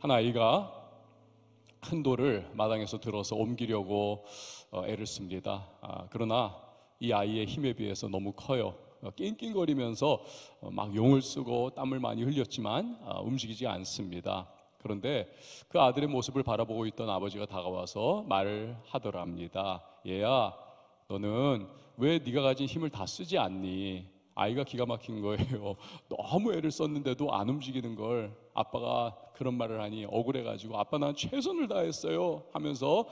한 아이가 큰 돌을 마당에서 들어서 옮기려고 애를 씁니다. 그러나 이 아이의 힘에 비해서 너무 커요. 낑낑거리면서 막 용을 쓰고 땀을 많이 흘렸지만 움직이지 않습니다. 그런데 그 아들의 모습을 바라보고 있던 아버지가 다가와서 말을 하더랍니다. 얘야, 너는 왜 네가 가진 힘을 다 쓰지 않니? 아이가 기가 막힌 거예요. 너무 애를 썼는데도 안 움직이는 걸 아빠가 그런 말을 하니 억울해가지고 아빠 난 최선을 다했어요 하면서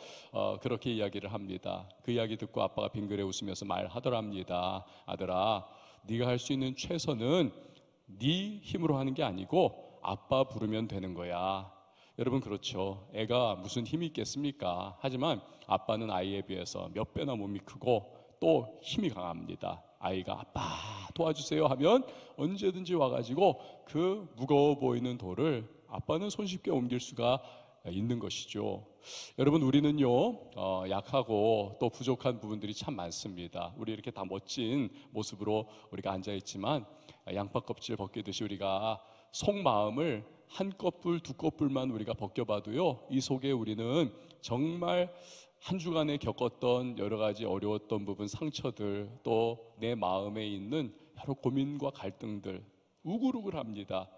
그렇게 이야기를 합니다. 그 이야기 듣고 아빠가 빙그레 웃으면서 말하더랍니다. 아들아, 네가 할 수 있는 최선은 네 힘으로 하는 게 아니고 아빠 부르면 되는 거야. 여러분, 그렇죠. 애가 무슨 힘이 있겠습니까? 하지만 아빠는 아이에 비해서 몇 배나 몸이 크고 또 힘이 강합니다. 아이가 아빠 도와주세요 하면 언제든지 와가지고 그 무거워 보이는 돌을 아빠는 손쉽게 옮길 수가 있는 것이죠. 여러분, 우리는요 약하고 또 부족한 부분들이 참 많습니다. 우리 이렇게 다 멋진 모습으로 우리가 앉아있지만 양파 껍질 벗기듯이 우리가 속마음을 한 껍질 두 껍질만 우리가 벗겨봐도요 이 속에 우리는 정말 한 주간에 겪었던 여러 가지 어려웠던 부분, 상처들, 또 내 마음에 있는 여러 고민과 갈등들 우글우글합니다.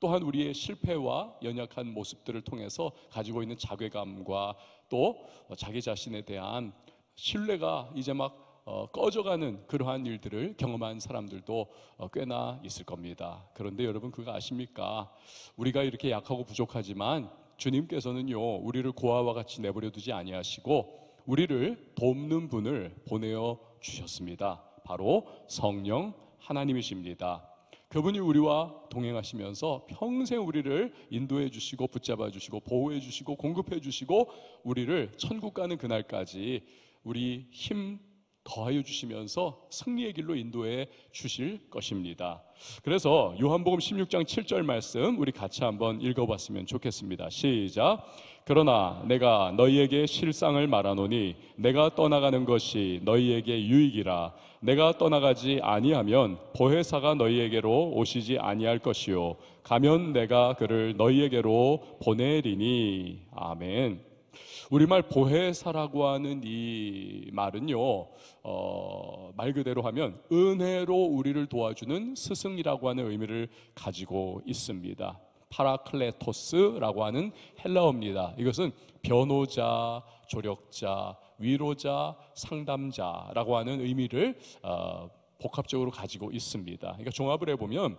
또한 우리의 실패와 연약한 모습들을 통해서 가지고 있는 자괴감과 또 자기 자신에 대한 신뢰가 이제 막 꺼져가는 그러한 일들을 경험한 사람들도 꽤나 있을 겁니다. 그런데 여러분, 그거 아십니까? 우리가 이렇게 약하고 부족하지만 주님께서는요 우리를 고아와 같이 내버려 두지 아니하시고 우리를 돕는 분을 보내어 주셨습니다. 바로 성령 하나님이십니다. 그분이 우리와 동행하시면서 평생 우리를 인도해 주시고 붙잡아 주시고 보호해 주시고 공급해 주시고 우리를 천국 가는 그날까지 우리 힘 더하여 주시면서 승리의 길로 인도해 주실 것입니다. 그래서 요한복음 16장 7절 말씀 우리 같이 한번 읽어봤으면 좋겠습니다. 시작. 그러나 내가 너희에게 실상을 말하노니 내가 떠나가는 것이 너희에게 유익이라. 내가 떠나가지 아니하면 보혜사가 너희에게로 오시지 아니할 것이요 가면 내가 그를 너희에게로 보내리니. 아멘. 우리말 보혜사라고 하는 이 말은요 말 그대로 하면 은혜로 우리를 도와주는 스승이라고 하는 의미를 가지고 있습니다. 파라클레토스라고 하는 헬라어입니다. 이것은 변호자, 조력자, 위로자, 상담자라고 하는 의미를 복합적으로 가지고 있습니다. 그러니까 종합을 해보면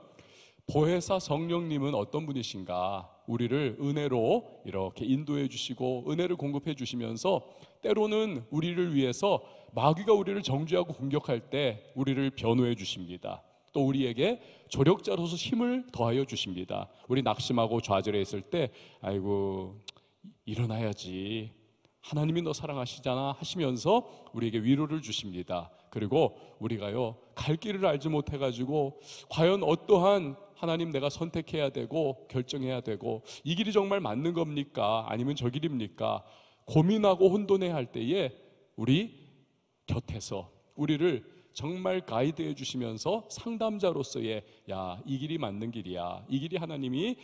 보혜사 성령님은 어떤 분이신가? 우리를 은혜로 이렇게 인도해 주시고 은혜를 공급해 주시면서 때로는 우리를 위해서 마귀가 우리를 정죄하고 공격할 때 우리를 변호해 주십니다. 또 우리에게 조력자로서 힘을 더하여 주십니다. 우리 낙심하고 좌절해 있을 때 아이고 일어나야지, 하나님이 너 사랑하시잖아 하시면서 우리에게 위로를 주십니다. 그리고 우리가요 갈 길을 알지 못해가지고 과연 어떠한 하나님 내가 선택해야 되고 결정해야 되고 이 길이 정말 맞는 겁니까? 아니면 저 길입니까? 고민하고 혼돈해야 할 때에 우리 곁에서 우리를 정말 가이드해 주시면서 상담자로서의 야, 이 길이 맞는 길이야, 이 길이 하나님이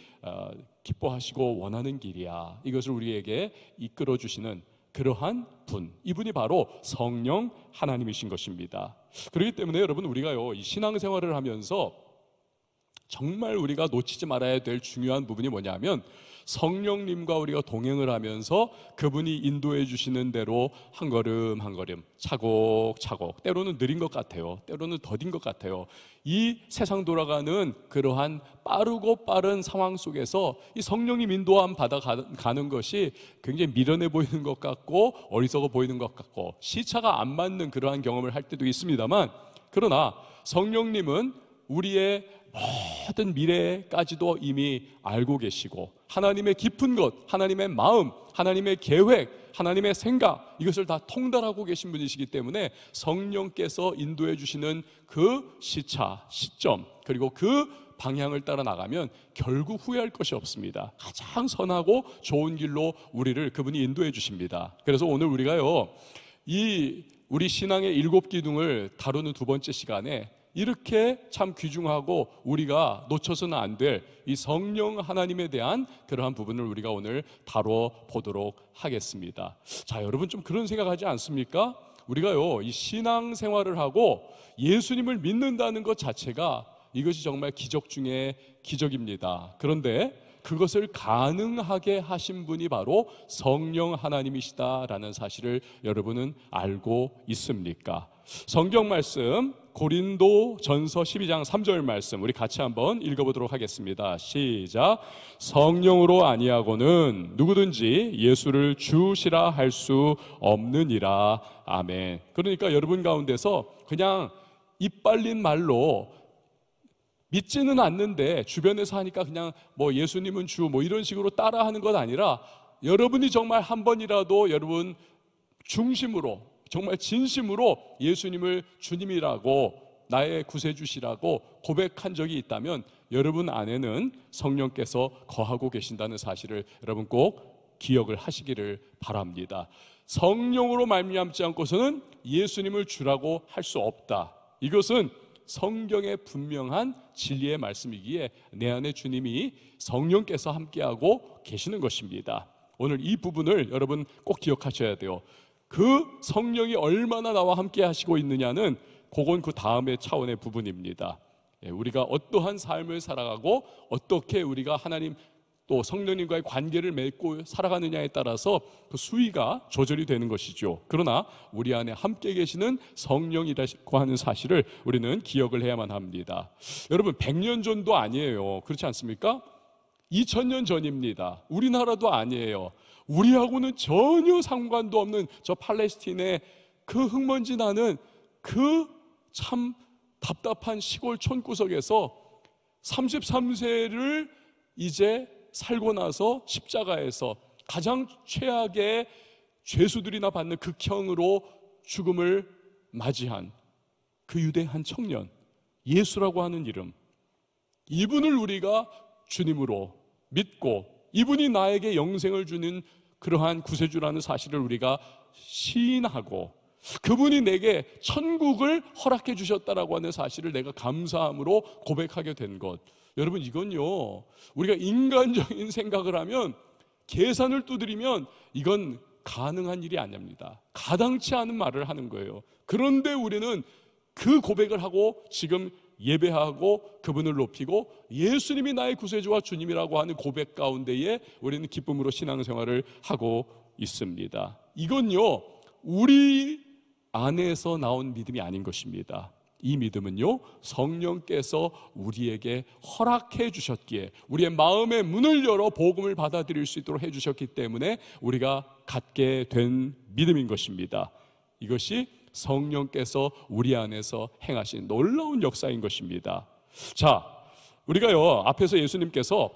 기뻐하시고 원하는 길이야, 이것을 우리에게 이끌어 주시는 그러한 분, 이분이 바로 성령 하나님이신 것입니다. 그렇기 때문에 여러분, 우리가요 이 신앙생활을 하면서 정말 우리가 놓치지 말아야 될 중요한 부분이 뭐냐면 성령님과 우리가 동행을 하면서 그분이 인도해 주시는 대로 한 걸음 한 걸음 차곡차곡, 때로는 느린 것 같아요, 때로는 더딘 것 같아요. 이 세상 돌아가는 그러한 빠르고 빠른 상황 속에서 이 성령님 인도함 받아가는 것이 굉장히 미련해 보이는 것 같고 어리석어 보이는 것 같고 시차가 안 맞는 그러한 경험을 할 때도 있습니다만, 그러나 성령님은 우리의 모든 미래까지도 이미 알고 계시고 하나님의 깊은 것, 하나님의 마음, 하나님의 계획, 하나님의 생각, 이것을 다 통달하고 계신 분이시기 때문에 성령께서 인도해 주시는 그 시차, 시점, 그리고 그 방향을 따라 나가면 결국 후회할 것이 없습니다. 가장 선하고 좋은 길로 우리를 그분이 인도해 주십니다. 그래서 오늘 우리가요 이 우리 신앙의 7 기둥을 다루는 두 번째 시간에 이렇게 참 귀중하고 우리가 놓쳐서는 안 될 이 성령 하나님에 대한 그러한 부분을 우리가 오늘 다뤄보도록 하겠습니다. 자, 여러분 좀 그런 생각하지 않습니까? 우리가요, 이 신앙생활을 하고 예수님을 믿는다는 것 자체가 이것이 정말 기적 중에 기적입니다. 그런데 그것을 가능하게 하신 분이 바로 성령 하나님이시다라는 사실을 여러분은 알고 있습니까? 성경 말씀 고린도 전서 12장 3절 말씀 우리 같이 한번 읽어보도록 하겠습니다. 시작. 성령으로 아니하고는 누구든지 예수를 주시라 할 수 없느니라. 아멘. 그러니까 여러분 가운데서 그냥 입 발린 말로 믿지는 않는데 주변에서 하니까 그냥 뭐 예수님은 주 뭐 이런 식으로 따라하는 것 아니라 여러분이 정말 한 번이라도 여러분 중심으로 정말 진심으로 예수님을 주님이라고 나의 구세주시라고 고백한 적이 있다면 여러분 안에는 성령께서 거하고 계신다는 사실을 여러분 꼭 기억을 하시기를 바랍니다. 성령으로 말미암지 않고서는 예수님을 주라고 할 수 없다. 이것은 성경의 분명한 진리의 말씀이기에 내 안에 주님이 성령께서 함께하고 계시는 것입니다. 오늘 이 부분을 여러분 꼭 기억하셔야 돼요. 그 성령이 얼마나 나와 함께 하시고 있느냐는 그건 그 다음의 차원의 부분입니다. 우리가 어떠한 삶을 살아가고 어떻게 우리가 하나님 또 성령님과의 관계를 맺고 살아가느냐에 따라서 그 수위가 조절이 되는 것이죠. 그러나 우리 안에 함께 계시는 성령이라고 하는 사실을 우리는 기억을 해야만 합니다. 여러분 100년 전도 아니에요. 그렇지 않습니까? 2000년 전입니다. 우리나라도 아니에요. 우리하고는 전혀 상관도 없는 저 팔레스틴의 그 흙먼지 나는 그 참 답답한 시골 촌구석에서 33세를 이제 살고 나서 십자가에서 가장 최악의 죄수들이나 받는 극형으로 죽음을 맞이한 그 유대한 청년 예수라고 하는 이름, 이분을 우리가 주님으로 믿고 이분이 나에게 영생을 주는 그러한 구세주라는 사실을 우리가 시인하고 그분이 내게 천국을 허락해 주셨다라고 하는 사실을 내가 감사함으로 고백하게 된 것, 여러분 이건요 우리가 인간적인 생각을 하면 계산을 두드리면 이건 가능한 일이 아닙니다. 가당치 않은 말을 하는 거예요. 그런데 우리는 그 고백을 하고 지금 예배하고 그분을 높이고 예수님이 나의 구세주와 주님이라고 하는 고백 가운데에 우리는 기쁨으로 신앙생활을 하고 있습니다. 이건요 우리 안에서 나온 믿음이 아닌 것입니다. 이 믿음은요 성령께서 우리에게 허락해 주셨기에 우리의 마음의 문을 열어 복음을 받아들일 수 있도록 해 주셨기 때문에 우리가 갖게 된 믿음인 것입니다. 이것이 성령께서 우리 안에서 행하신 놀라운 역사인 것입니다. 자, 우리가요 앞에서 예수님께서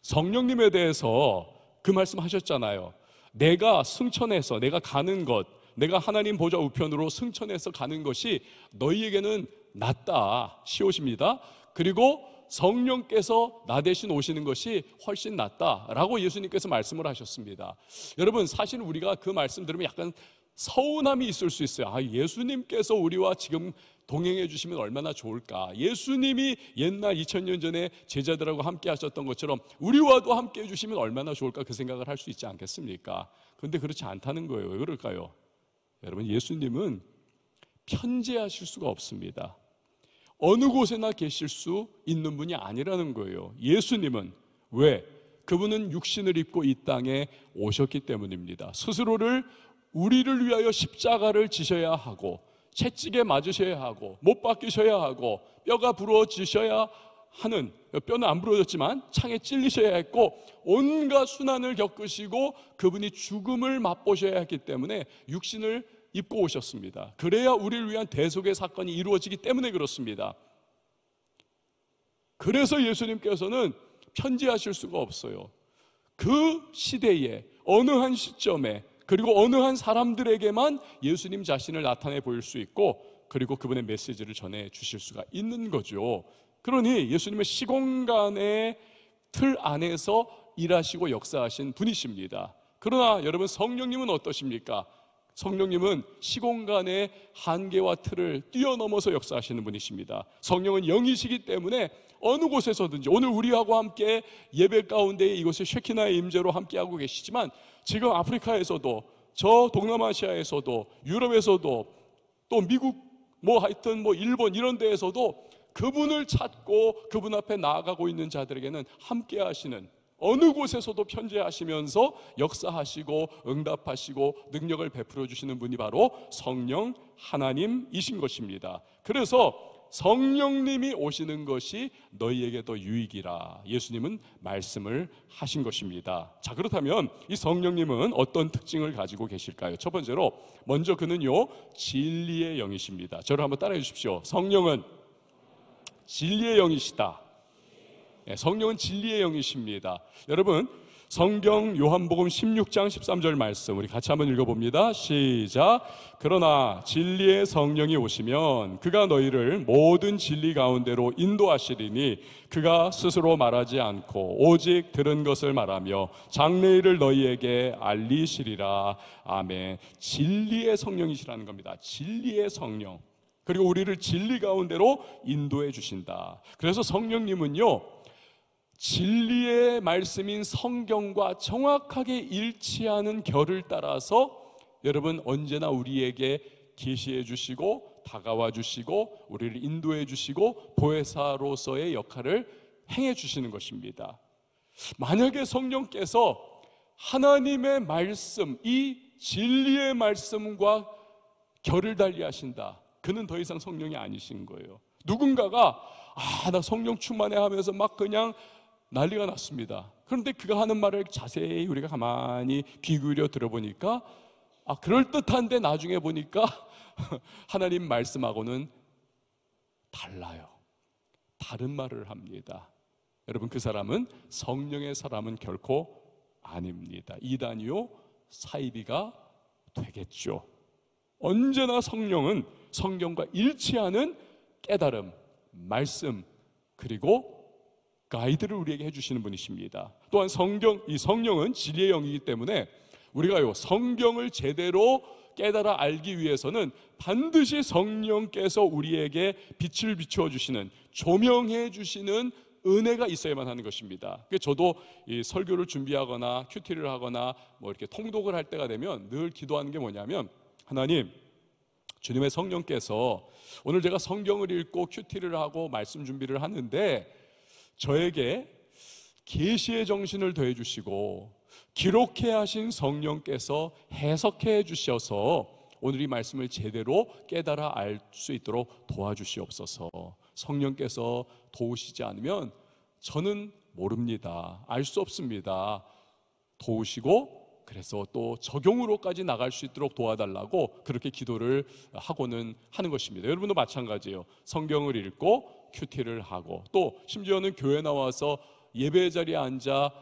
성령님에 대해서 그 말씀하셨잖아요. 내가 승천해서 내가 가는 것, 내가 하나님 보좌 우편으로 승천해서 가는 것이 너희에게는 낫다, 시옷입니다. 그리고 성령께서 나 대신 오시는 것이 훨씬 낫다라고 예수님께서 말씀을 하셨습니다. 여러분 사실 우리가 그 말씀 들으면 약간 서운함이 있을 수 있어요. 아, 예수님께서 우리와 지금 동행해 주시면 얼마나 좋을까. 예수님이 옛날 2000년 전에 제자들하고 함께 하셨던 것처럼 우리와도 함께 해 주시면 얼마나 좋을까, 그 생각을 할 수 있지 않겠습니까? 그런데 그렇지 않다는 거예요. 왜 그럴까요? 여러분 예수님은 편재하실 수가 없습니다. 어느 곳에나 계실 수 있는 분이 아니라는 거예요. 예수님은 왜? 그분은 육신을 입고 이 땅에 오셨기 때문입니다. 스스로를 우리를 위하여 십자가를 지셔야 하고 채찍에 맞으셔야 하고 못 박히셔야 하고 뼈가 부러지셔야 하는, 뼈는 안 부러졌지만 창에 찔리셔야 했고 온갖 순환을 겪으시고 그분이 죽음을 맛보셔야 했기 때문에 육신을 입고 오셨습니다. 그래야 우리를 위한 대속의 사건이 이루어지기 때문에 그렇습니다. 그래서 예수님께서는 편지하실 수가 없어요. 그 시대에 어느 한 시점에 그리고 어느 한 사람들에게만 예수님 자신을 나타내 보일 수 있고 그리고 그분의 메시지를 전해 주실 수가 있는 거죠. 그러니 예수님은 시공간의 틀 안에서 일하시고 역사하신 분이십니다. 그러나 여러분 성령님은 어떠십니까? 성령님은 시공간의 한계와 틀을 뛰어넘어서 역사하시는 분이십니다. 성령은 영이시기 때문에 어느 곳에서든지, 오늘 우리하고 함께 예배 가운데 이곳에 쉐키나의 임재로 함께하고 계시지만, 지금 아프리카에서도, 저 동남아시아에서도, 유럽에서도, 또 미국, 하여튼 일본 이런 데에서도 그분을 찾고 그분 앞에 나아가고 있는 자들에게는 함께 하시는, 어느 곳에서도 편재하시면서 역사하시고 응답하시고 능력을 베풀어 주시는 분이 바로 성령 하나님이신 것입니다. 그래서 성령님이 오시는 것이 너희에게도 유익이라 예수님은 말씀을 하신 것입니다. 자, 그렇다면 이 성령님은 어떤 특징을 가지고 계실까요? 첫 번째로, 먼저 그는요 진리의 영이십니다. 저를 한번 따라해 주십시오. 성령은 진리의 영이시다. 성령은 진리의 영이십니다. 여러분, 성경 요한복음 16장 13절 말씀 우리 같이 한번 읽어봅니다. 시작. 그러나 진리의 성령이 오시면 그가 너희를 모든 진리 가운데로 인도하시리니 그가 스스로 말하지 않고 오직 들은 것을 말하며 장래일을 너희에게 알리시리라. 아멘. 진리의 성령이시라는 겁니다. 진리의 성령. 그리고 우리를 진리 가운데로 인도해 주신다. 그래서 성령님은요 진리의 말씀인 성경과 정확하게 일치하는 결을 따라서 여러분 언제나 우리에게 계시해 주시고 다가와 주시고 우리를 인도해 주시고 보혜사로서의 역할을 행해 주시는 것입니다. 만약에 성령께서 하나님의 말씀, 이 진리의 말씀과 결을 달리 하신다, 그는 더 이상 성령이 아니신 거예요. 누군가가 나 성령 충만해 하면서 막 그냥 난리가 났습니다. 그런데 그가 하는 말을 자세히 우리가 가만히 귀 기울여 들어보니까 그럴듯한데 나중에 보니까 하나님 말씀하고는 달라요. 다른 말을 합니다. 여러분, 그 사람은 성령의 사람은 결코 아닙니다. 이단이요 사이비가 되겠죠. 언제나 성령은 성경과 일치하는 깨달음, 말씀, 그리고 가이드를 우리에게 해주시는 분이십니다. 또한 이 성령은 진리의 영이기 때문에 우리가요 성경을 제대로 깨달아 알기 위해서는 반드시 성령께서 우리에게 빛을 비추어 주시는, 조명해 주시는 은혜가 있어야만 하는 것입니다. 저도 이 설교를 준비하거나 큐티를 하거나 이렇게 통독을 할 때가 되면 늘 기도하는 게 뭐냐면, 하나님, 주님의 성령께서 오늘 제가 성경을 읽고 큐티를 하고 말씀 준비를 하는데 저에게 계시의 정신을 더해 주시고 기록해 하신 성령께서 해석해 주셔서 오늘 이 말씀을 제대로 깨달아 알 수 있도록 도와주시옵소서. 성령께서 도우시지 않으면 저는 모릅니다. 알 수 없습니다. 도우시고 그래서 또 적용으로까지 나갈 수 있도록 도와달라고 그렇게 기도를 하고는 하는 것입니다. 여러분도 마찬가지예요. 성경을 읽고 큐티를 하고 또 심지어는 교회 나와서 예배 자리에 앉아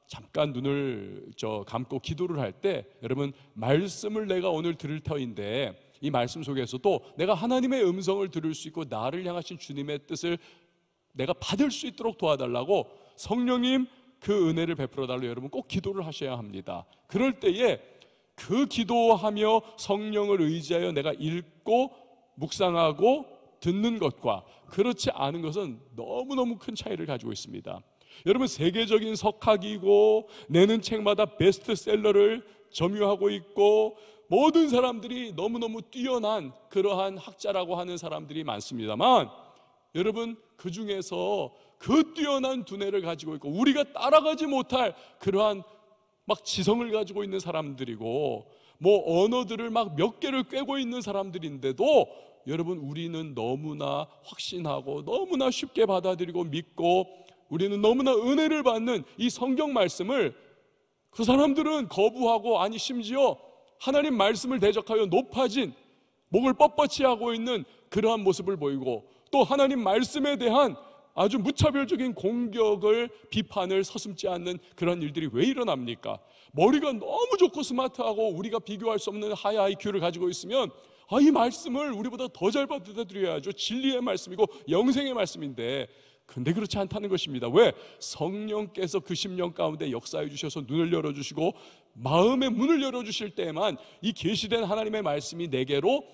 잠깐 눈을 감고 기도를 할 때, 여러분, 말씀을 내가 오늘 들을 터인데 이 말씀 속에서도 내가 하나님의 음성을 들을 수 있고 나를 향하신 주님의 뜻을 내가 받을 수 있도록 도와달라고 성령님 그 은혜를 베풀어 달라고 여러분 꼭 기도를 하셔야 합니다. 그럴 때에 그 기도하며 성령을 의지하여 내가 읽고 묵상하고 듣는 것과 그렇지 않은 것은 너무너무 큰 차이를 가지고 있습니다. 여러분, 세계적인 석학이고 내는 책마다 베스트셀러를 점유하고 있고 모든 사람들이 너무너무 뛰어난 그러한 학자라고 하는 사람들이 많습니다만, 여러분, 그 중에서 그 뛰어난 두뇌를 가지고 있고 우리가 따라가지 못할 그러한 막 지성을 가지고 있는 사람들이고 언어들을 막 몇 개를 꿰고 있는 사람들인데도 여러분, 우리는 너무나 확신하고 너무나 쉽게 받아들이고 믿고 우리는 너무나 은혜를 받는 이 성경 말씀을 그 사람들은 거부하고, 아니 심지어 하나님 말씀을 대적하여 높아진 목을 뻣뻣이 하고 있는 그러한 모습을 보이고, 또 하나님 말씀에 대한 아주 무차별적인 공격을, 비판을 서슴지 않는 그런 일들이 왜 일어납니까? 머리가 너무 좋고 스마트하고 우리가 비교할 수 없는 하이 IQ를 가지고 있으면 이 말씀을 우리보다 더 잘 받아들여야죠. 진리의 말씀이고 영생의 말씀인데 근데 그렇지 않다는 것입니다. 왜? 성령께서 그 심령 가운데 역사해 주셔서 눈을 열어주시고 마음의 문을 열어주실 때에만 이 계시된 하나님의 말씀이 내게로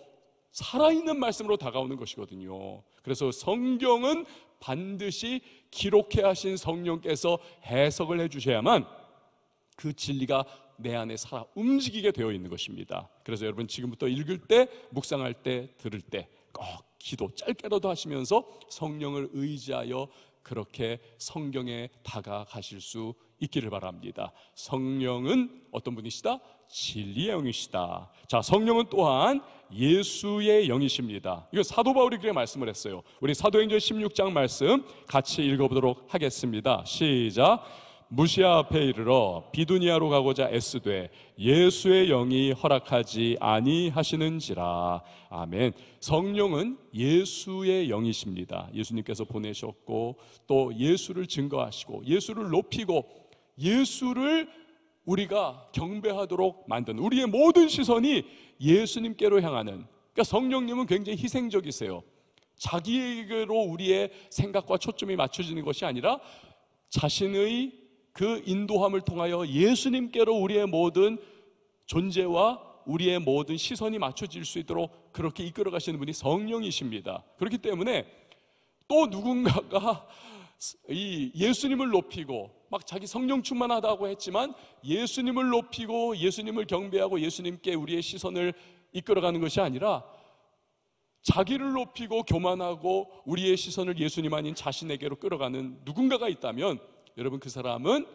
살아있는 말씀으로 다가오는 것이거든요. 그래서 성경은 반드시 기록해 하신 성령께서 해석을 해주셔야만 그 진리가 내 안에 살아 움직이게 되어 있는 것입니다. 그래서 여러분 지금부터 읽을 때, 묵상할 때, 들을 때 꼭 기도 짧게라도 하시면서 성령을 의지하여 그렇게 성경에 다가가실 수 있기를 바랍니다. 성령은 어떤 분이시다? 진리의 영이시다. 자, 성령은 또한 예수의 영이십니다. 이거 사도 바울이 그렇게 말씀을 했어요. 우리 사도행전 16장 말씀 같이 읽어보도록 하겠습니다. 시작. 무시아 앞에 이르러 비두니아로 가고자 애쓰되 예수의 영이 허락하지 아니하시는지라. 아멘. 성령은 예수의 영이십니다. 예수님께서 보내셨고 또 예수를 증거하시고 예수를 높이고 예수를 우리가 경배하도록 만든 우리의 모든 시선이 예수님께로 향하는, 그러니까 성령님은 굉장히 희생적이세요. 자기에게로 우리의 생각과 초점이 맞춰지는 것이 아니라 자신의 그 인도함을 통하여 예수님께로 우리의 모든 존재와 우리의 모든 시선이 맞춰질 수 있도록 그렇게 이끌어 가시는 분이 성령이십니다. 그렇기 때문에 또 누군가가 이 예수님을 높이고 막 자기 성령 충만하다고 했지만 예수님을 높이고 예수님을 경배하고 예수님께 우리의 시선을 이끌어가는 것이 아니라 자기를 높이고 교만하고 우리의 시선을 예수님 아닌 자신에게로 끌어가는 누군가가 있다면 여러분 그 사람은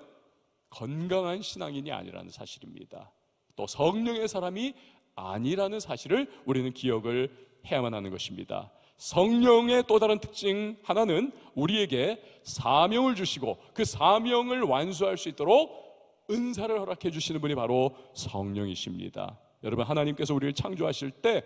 건강한 신앙인이 아니라는 사실입니다. 또 성령의 사람이 아니라는 사실을 우리는 기억을 해야만 하는 것입니다. 성령의 또 다른 특징 하나는 우리에게 사명을 주시고 그 사명을 완수할 수 있도록 은사를 허락해 주시는 분이 바로 성령이십니다. 여러분 하나님께서 우리를 창조하실 때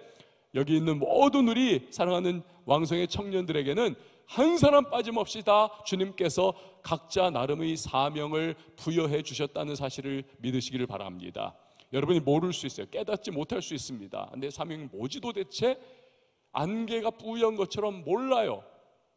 여기 있는 모든 우리 사랑하는 왕성의 청년들에게는 한 사람 빠짐없이 다 주님께서 각자 나름의 사명을 부여해 주셨다는 사실을 믿으시기를 바랍니다. 여러분이 모를 수 있어요. 깨닫지 못할 수 있습니다. 내 사명이 뭐지 도대체? 안개가 뿌연 것처럼 몰라요.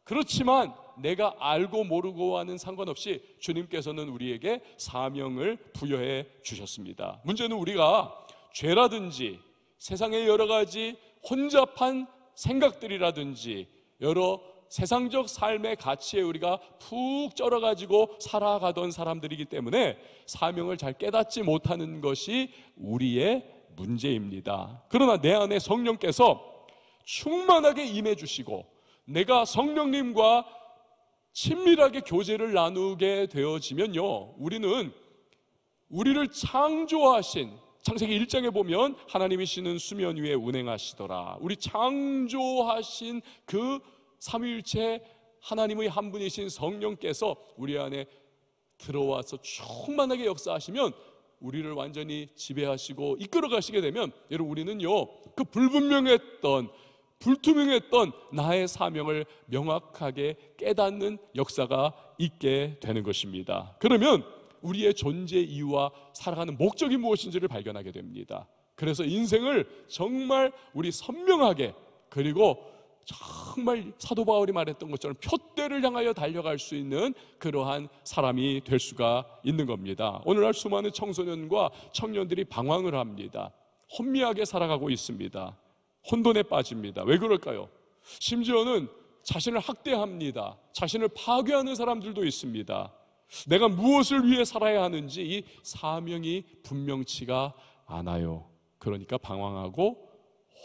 그렇지만 내가 알고 모르고와는 상관없이 주님께서는 우리에게 사명을 부여해 주셨습니다. 문제는 우리가 죄라든지 세상의 여러 가지 혼잡한 생각들이라든지 여러 세상적 삶의 가치에 우리가 푹 쩔어가지고 살아가던 사람들이기 때문에 사명을 잘 깨닫지 못하는 것이 우리의 문제입니다. 그러나 내 안에 성령께서 충만하게 임해 주시고 내가 성령님과 친밀하게 교제를 나누게 되어지면요, 우리를 창조하신 창세기 1장에 보면 하나님이 쉬는 수면 위에 운행하시더라. 우리 창조하신 그 삼위일체 하나님의 한 분이신 성령께서 우리 안에 들어와서 충만하게 역사하시면 우리를 완전히 지배하시고 이끌어 가시게 되면 여러분 우리는요 그 불투명했던 나의 사명을 명확하게 깨닫는 역사가 있게 되는 것입니다. 그러면 우리의 존재 이유와 살아가는 목적이 무엇인지를 발견하게 됩니다. 그래서 인생을 정말 우리 선명하게, 그리고 정말 사도 바울이 말했던 것처럼 표대를 향하여 달려갈 수 있는 그러한 사람이 될 수가 있는 겁니다. 오늘날 수많은 청소년과 청년들이 방황을 합니다. 혼미하게 살아가고 있습니다. 혼돈에 빠집니다. 왜 그럴까요? 심지어는 자신을 학대합니다. 자신을 파괴하는 사람들도 있습니다. 내가 무엇을 위해 살아야 하는지 이 사명이 분명치가 않아요. 그러니까 방황하고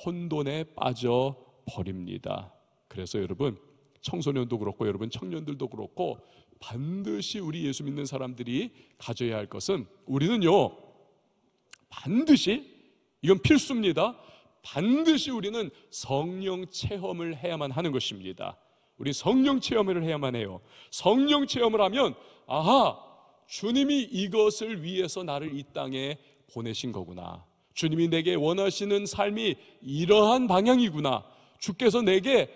혼돈에 빠져 버립니다. 그래서 여러분 청소년도 그렇고 여러분 청년들도 그렇고 반드시 우리 예수 믿는 사람들이 가져야 할 것은, 우리는요 반드시, 이건 필수입니다. 반드시 우리는 성령 체험을 해야만 하는 것입니다. 우리 성령 체험을 해야만 해요. 성령 체험을 하면 아하, 주님이 이것을 위해서 나를 이 땅에 보내신 거구나. 주님이 내게 원하시는 삶이 이러한 방향이구나. 주께서 내게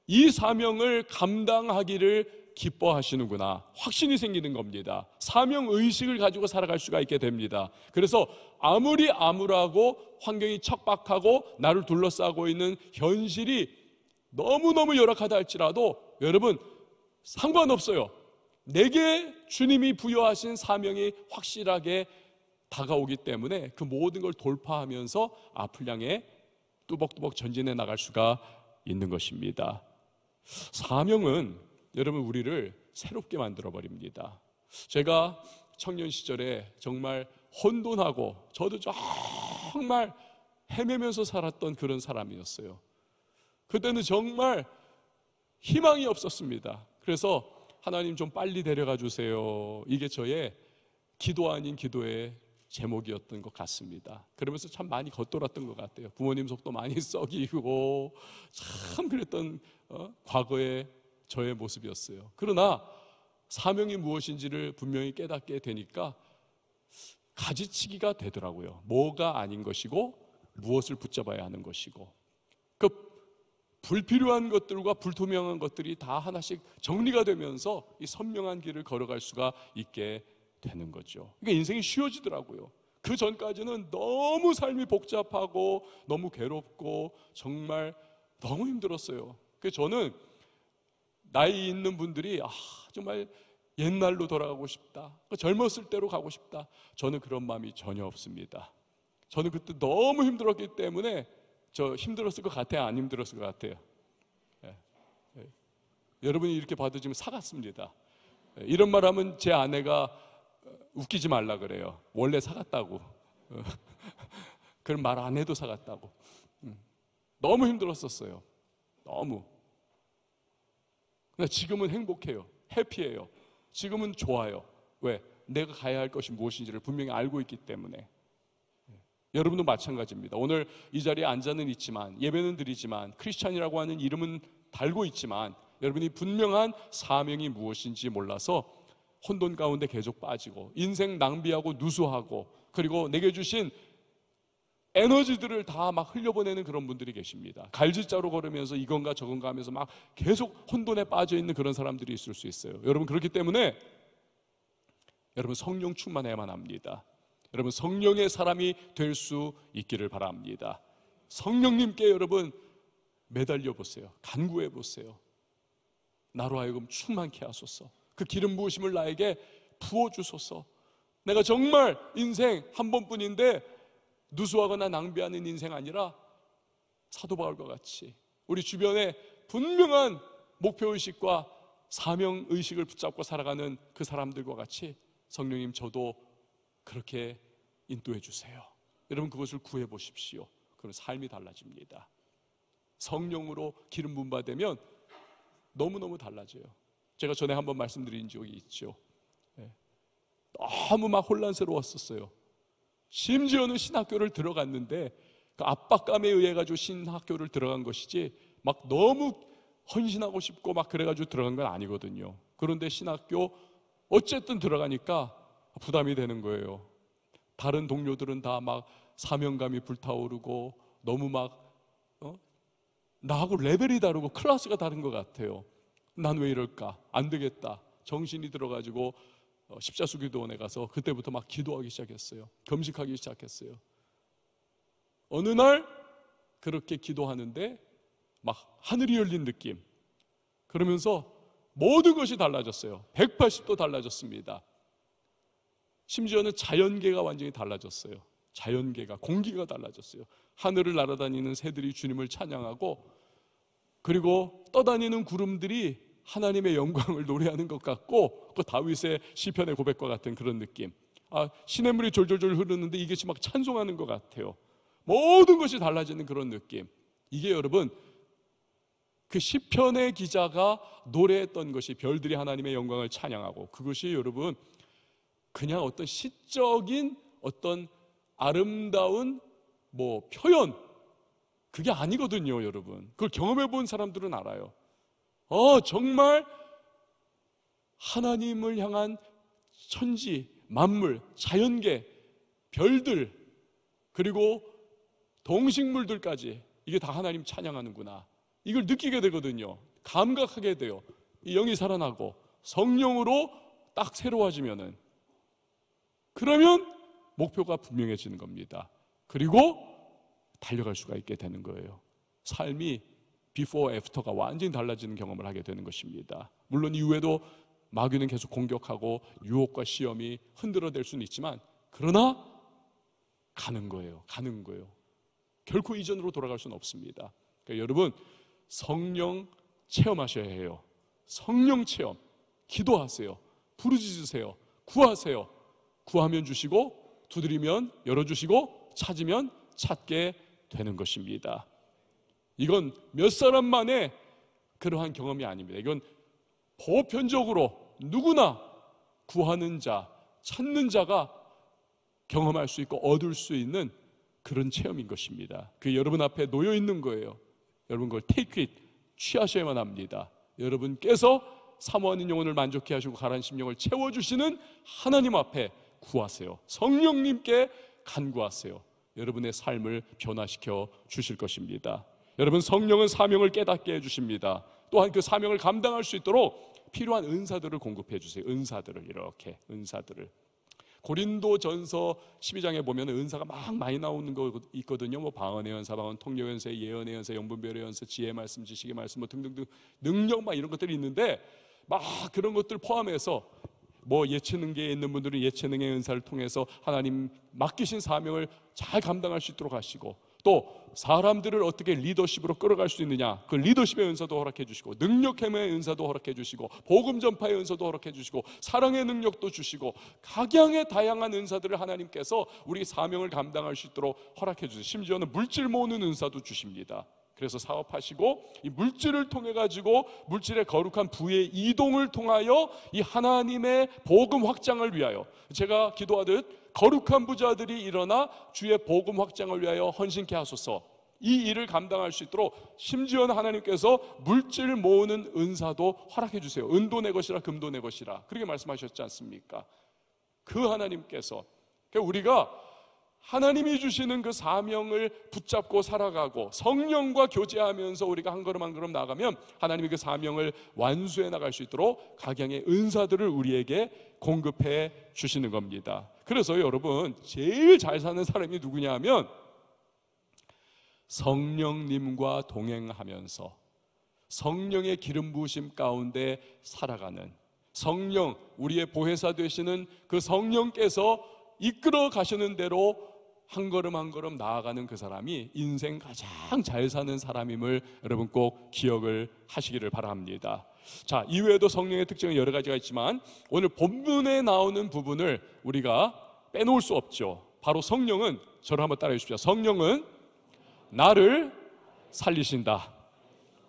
이 사명을 감당하기를 기뻐하시는구나. 확신이 생기는 겁니다. 사명의식을 가지고 살아갈 수가 있게 됩니다. 그래서 아무리 암울하고 환경이 척박하고 나를 둘러싸고 있는 현실이 너무너무 열악하다 할지라도 여러분 상관없어요. 내게 주님이 부여하신 사명이 확실하게 다가오기 때문에 그 모든 걸 돌파하면서 앞을 향해 뚜벅뚜벅 전진해 나갈 수가 있는 것입니다. 사명은 여러분 우리를 새롭게 만들어 버립니다. 제가 청년 시절에 정말 혼돈하고 저도 정말 헤매면서 살았던 그런 사람이었어요. 그때는 정말 희망이 없었습니다. 그래서 하나님 좀 빨리 데려가 주세요. 이게 저의 기도 아닌 기도의 제목이었던 것 같습니다. 그러면서 참 많이 겉돌았던 것 같아요. 부모님 속도 많이 썩이고 참 그랬던 과거의 저의 모습이었어요. 그러나 사명이 무엇인지를 분명히 깨닫게 되니까 가지치기가 되더라고요. 뭐가 아닌 것이고 무엇을 붙잡아야 하는 것이고, 그 불필요한 것들과 불투명한 것들이 다 하나씩 정리가 되면서 이 선명한 길을 걸어갈 수가 있게 되는 거죠. 그러니까 인생이 쉬워지더라고요. 그 전까지는 너무 삶이 복잡하고 너무 괴롭고 정말 너무 힘들었어요. 그래서 저는 나이 있는 분들이 정말 옛날로 돌아가고 싶다, 젊었을 때로 가고 싶다, 저는 그런 마음이 전혀 없습니다. 저는 그때 너무 힘들었기 때문에 저 힘들었을 것 같아요? 안 힘들었을 것 같아요? 여러분이 이렇게 받아주면 사갔습니다. 이런 말 하면 제 아내가 웃기지 말라 그래요. 원래 사갔다고. 그런 말 안 해도 사갔다고. 너무 힘들었었어요. 너무. 근데 지금은 행복해요. 해피해요. 지금은 좋아요. 왜? 내가 가야 할 것이 무엇인지를 분명히 알고 있기 때문에. 여러분도 마찬가지입니다. 오늘 이 자리에 앉아는 있지만, 예배는 드리지만, 크리스찬이라고 하는 이름은 달고 있지만, 여러분이 분명한 사명이 무엇인지 몰라서 혼돈 가운데 계속 빠지고 인생 낭비하고 누수하고, 그리고 내게 주신 에너지들을 다 막 흘려보내는 그런 분들이 계십니다. 갈짓자로 걸으면서 이건가 저건가 하면서 막 계속 혼돈에 빠져 있는 그런 사람들이 있을 수 있어요. 여러분, 그렇기 때문에 여러분 성령 충만해야만 합니다. 여러분 성령의 사람이 될 수 있기를 바랍니다. 성령님께 여러분 매달려 보세요. 간구해 보세요. 나로 하여금 충만케 하소서. 그 기름 부으심을 나에게 부어주소서. 내가 정말 인생 한 번뿐인데 누수하거나 낭비하는 인생 아니라 사도 바울과 같이 우리 주변에 분명한 목표의식과 사명의식을 붙잡고 살아가는 그 사람들과 같이 성령님 저도 그렇게 인도해 주세요. 여러분 그것을 구해 보십시오. 그럼 삶이 달라집니다. 성령으로 기름 부음 받으면 너무너무 달라져요. 제가 전에 한번 말씀드린 적이 있죠. 너무 막 혼란스러웠었어요. 심지어는 신학교를 들어갔는데 그 압박감에 의해 가지고 신학교를 들어간 것이지 막 너무 헌신하고 싶고 막 그래가지고 들어간 건 아니거든요. 그런데 신학교 어쨌든 들어가니까 부담이 되는 거예요. 다른 동료들은 다 막 사명감이 불타오르고 너무 막 나하고 레벨이 다르고 클래스가 다른 것 같아요. 난 왜 이럴까? 안 되겠다. 정신이 들어가지고 십자수기도원에 가서 그때부터 막 기도하기 시작했어요. 금식하기 시작했어요. 어느 날 그렇게 기도하는데 막 하늘이 열린 느낌. 그러면서 모든 것이 달라졌어요. 180도 달라졌습니다. 심지어는 자연계가 완전히 달라졌어요. 자연계가, 공기가 달라졌어요. 하늘을 날아다니는 새들이 주님을 찬양하고, 그리고 떠다니는 구름들이 하나님의 영광을 노래하는 것 같고, 그 다윗의 시편의 고백과 같은 그런 느낌. 시냇물이 졸졸졸 흐르는데 이것이 막 찬송하는 것 같아요. 모든 것이 달라지는 그런 느낌. 이게 여러분 그 시편의 기자가 노래했던 것이 별들이 하나님의 영광을 찬양하고, 그것이 여러분 그냥 어떤 시적인 어떤 아름다운 표현, 그게 아니거든요. 여러분 그걸 경험해 본 사람들은 알아요. 정말 하나님을 향한 천지, 만물, 자연계, 별들, 그리고 동식물들까지 이게 다 하나님 찬양하는구나, 이걸 느끼게 되거든요. 감각하게 돼요. 이 영이 살아나고 성령으로 딱 새로워지면은, 그러면 목표가 분명해지는 겁니다. 그리고 달려갈 수가 있게 되는 거예요. 삶이 비포 애프터가 완전히 달라지는 경험을 하게 되는 것입니다. 물론 이후에도 마귀는 계속 공격하고 유혹과 시험이 흔들어댈 수는 있지만, 그러나 가는 거예요. 결코 이전으로 돌아갈 수는 없습니다. 그러니까 여러분, 성령 체험하셔야 해요. 성령 체험. 기도하세요. 부르짖으세요. 구하세요. 구하면 주시고, 두드리면 열어주시고, 찾으면 찾게 되는 것입니다. 이건 몇 사람만의 그러한 경험이 아닙니다. 이건 보편적으로 누구나 구하는 자, 찾는 자가 경험할 수 있고 얻을 수 있는 그런 체험인 것입니다. 그게 여러분 앞에 놓여 있는 거예요. 여러분 그걸 take it, 취하셔야만 합니다. 여러분께서 사모하는 영혼을 만족해 하시고 가라앉은 심령을 채워주시는 하나님 앞에 구하세요. 성령님께 간구하세요. 여러분의 삶을 변화시켜 주실 것입니다. 여러분, 성령은 사명을 깨닫게 해주십니다. 또한 그 사명을 감당할 수 있도록 필요한 은사들을 공급해 주세요. 은사들을 고린도전서 12장에 보면 은사가 막 많이 나오는 거 있거든요. 뭐 방언의 은사, 방언 통역의 은사, 예언의 은사, 영분별의 은사, 지혜의 말씀, 지식의 말씀, 뭐 등등등 능력 막 이런 것들이 있는데, 막 그런 것들 포함해서 뭐 예체능계에 있는 분들은 예체능의 은사를 통해서 하나님 맡기신 사명을 잘 감당할 수 있도록 하시고, 또 사람들을 어떻게 리더십으로 끌어갈 수 있느냐, 그 리더십의 은사도 허락해 주시고, 능력행의 은사도 허락해 주시고, 복음 전파의 은사도 허락해 주시고, 사랑의 능력도 주시고, 각양의 다양한 은사들을 하나님께서 우리 사명을 감당할 수 있도록 허락해 주시고, 심지어는 물질 모으는 은사도 주십니다. 그래서 사업하시고, 이 물질을 통해 가지고 물질의 거룩한 부의 이동을 통하여 이 하나님의 복음 확장을 위하여, 제가 기도하듯 거룩한 부자들이 일어나 주의 복음 확장을 위하여 헌신케 하소서, 이 일을 감당할 수 있도록 심지어는 하나님께서 물질 모으는 은사도 허락해 주세요. 은도 내 것이라 금도 내 것이라 그렇게 말씀하셨지 않습니까? 그 하나님께서, 우리가 하나님이 주시는 그 사명을 붙잡고 살아가고 성령과 교제하면서 우리가 한 걸음 한 걸음 나가면 하나님이 그 사명을 완수해 나갈 수 있도록 각양의 은사들을 우리에게 공급해 주시는 겁니다. 그래서 여러분, 제일 잘 사는 사람이 누구냐 하면 성령님과 동행하면서 성령의 기름 부으심 가운데 살아가는, 성령, 우리의 보혜사 되시는 그 성령께서 이끌어 가시는 대로 한 걸음 한 걸음 나아가는 그 사람이 인생 가장 잘 사는 사람임을 여러분 꼭 기억을 하시기를 바랍니다. 자, 이외에도 성령의 특징은 여러 가지가 있지만 오늘 본문에 나오는 부분을 우리가 빼놓을 수 없죠. 바로 성령은, 저를 한번 따라해 주십시오. 성령은 나를 살리신다.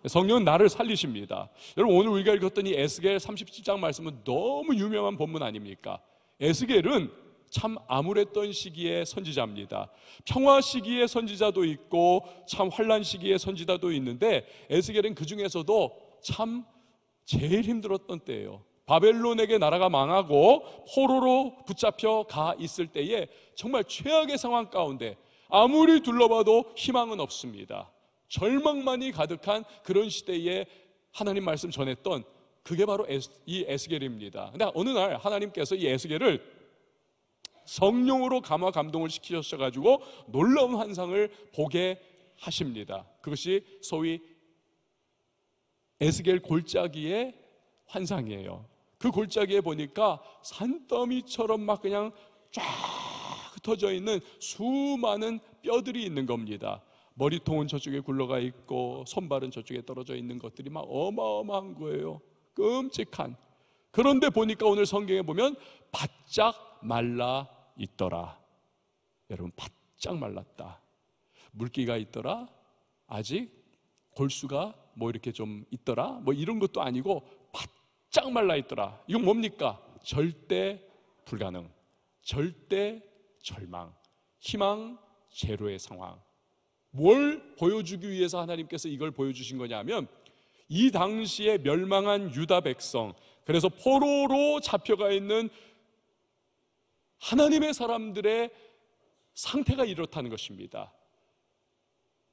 성령은 나를 살리십니다. 여러분, 오늘 우리가 읽었던 이 에스겔 37장 말씀은 너무 유명한 본문 아닙니까? 에스겔은 참 암울했던 시기의 선지자입니다. 평화 시기의 선지자도 있고 참 환란 시기의 선지자도 있는데, 에스겔은 그 중에서도 참 제일 힘들었던 때예요. 바벨론에게 나라가 망하고 포로로 붙잡혀 가 있을 때에 정말 최악의 상황 가운데 아무리 둘러봐도 희망은 없습니다. 절망만이 가득한 그런 시대에 하나님 말씀 전했던, 그게 바로 이 에스겔입니다. 근데 어느 날 하나님께서 이 에스겔을 성령으로 감화 감동을 시키셔가지고 놀라운 환상을 보게 하십니다. 그것이 소위 에스겔 골짜기의 환상이에요. 그 골짜기에 보니까 산더미처럼 막 그냥 쫙 흩어져 있는 수많은 뼈들이 있는 겁니다. 머리통은 저쪽에 굴러가 있고 손발은 저쪽에 떨어져 있는 것들이 막 어마어마한 거예요. 끔찍한. 그런데 보니까 오늘 성경에 보면 바짝 말라 있더라. 여러분, 바짝 말랐다. 물기가 있더라? 아직 골수가 뭐 이렇게 좀 있더라? 뭐 이런 것도 아니고 바짝 말라 있더라. 이건 뭡니까? 절대 불가능, 절대 절망, 희망 제로의 상황. 뭘 보여주기 위해서 하나님께서 이걸 보여주신 거냐면, 이 당시에 멸망한 유다 백성, 그래서 포로로 잡혀가 있는 하나님의 사람들의 상태가 이렇다는 것입니다.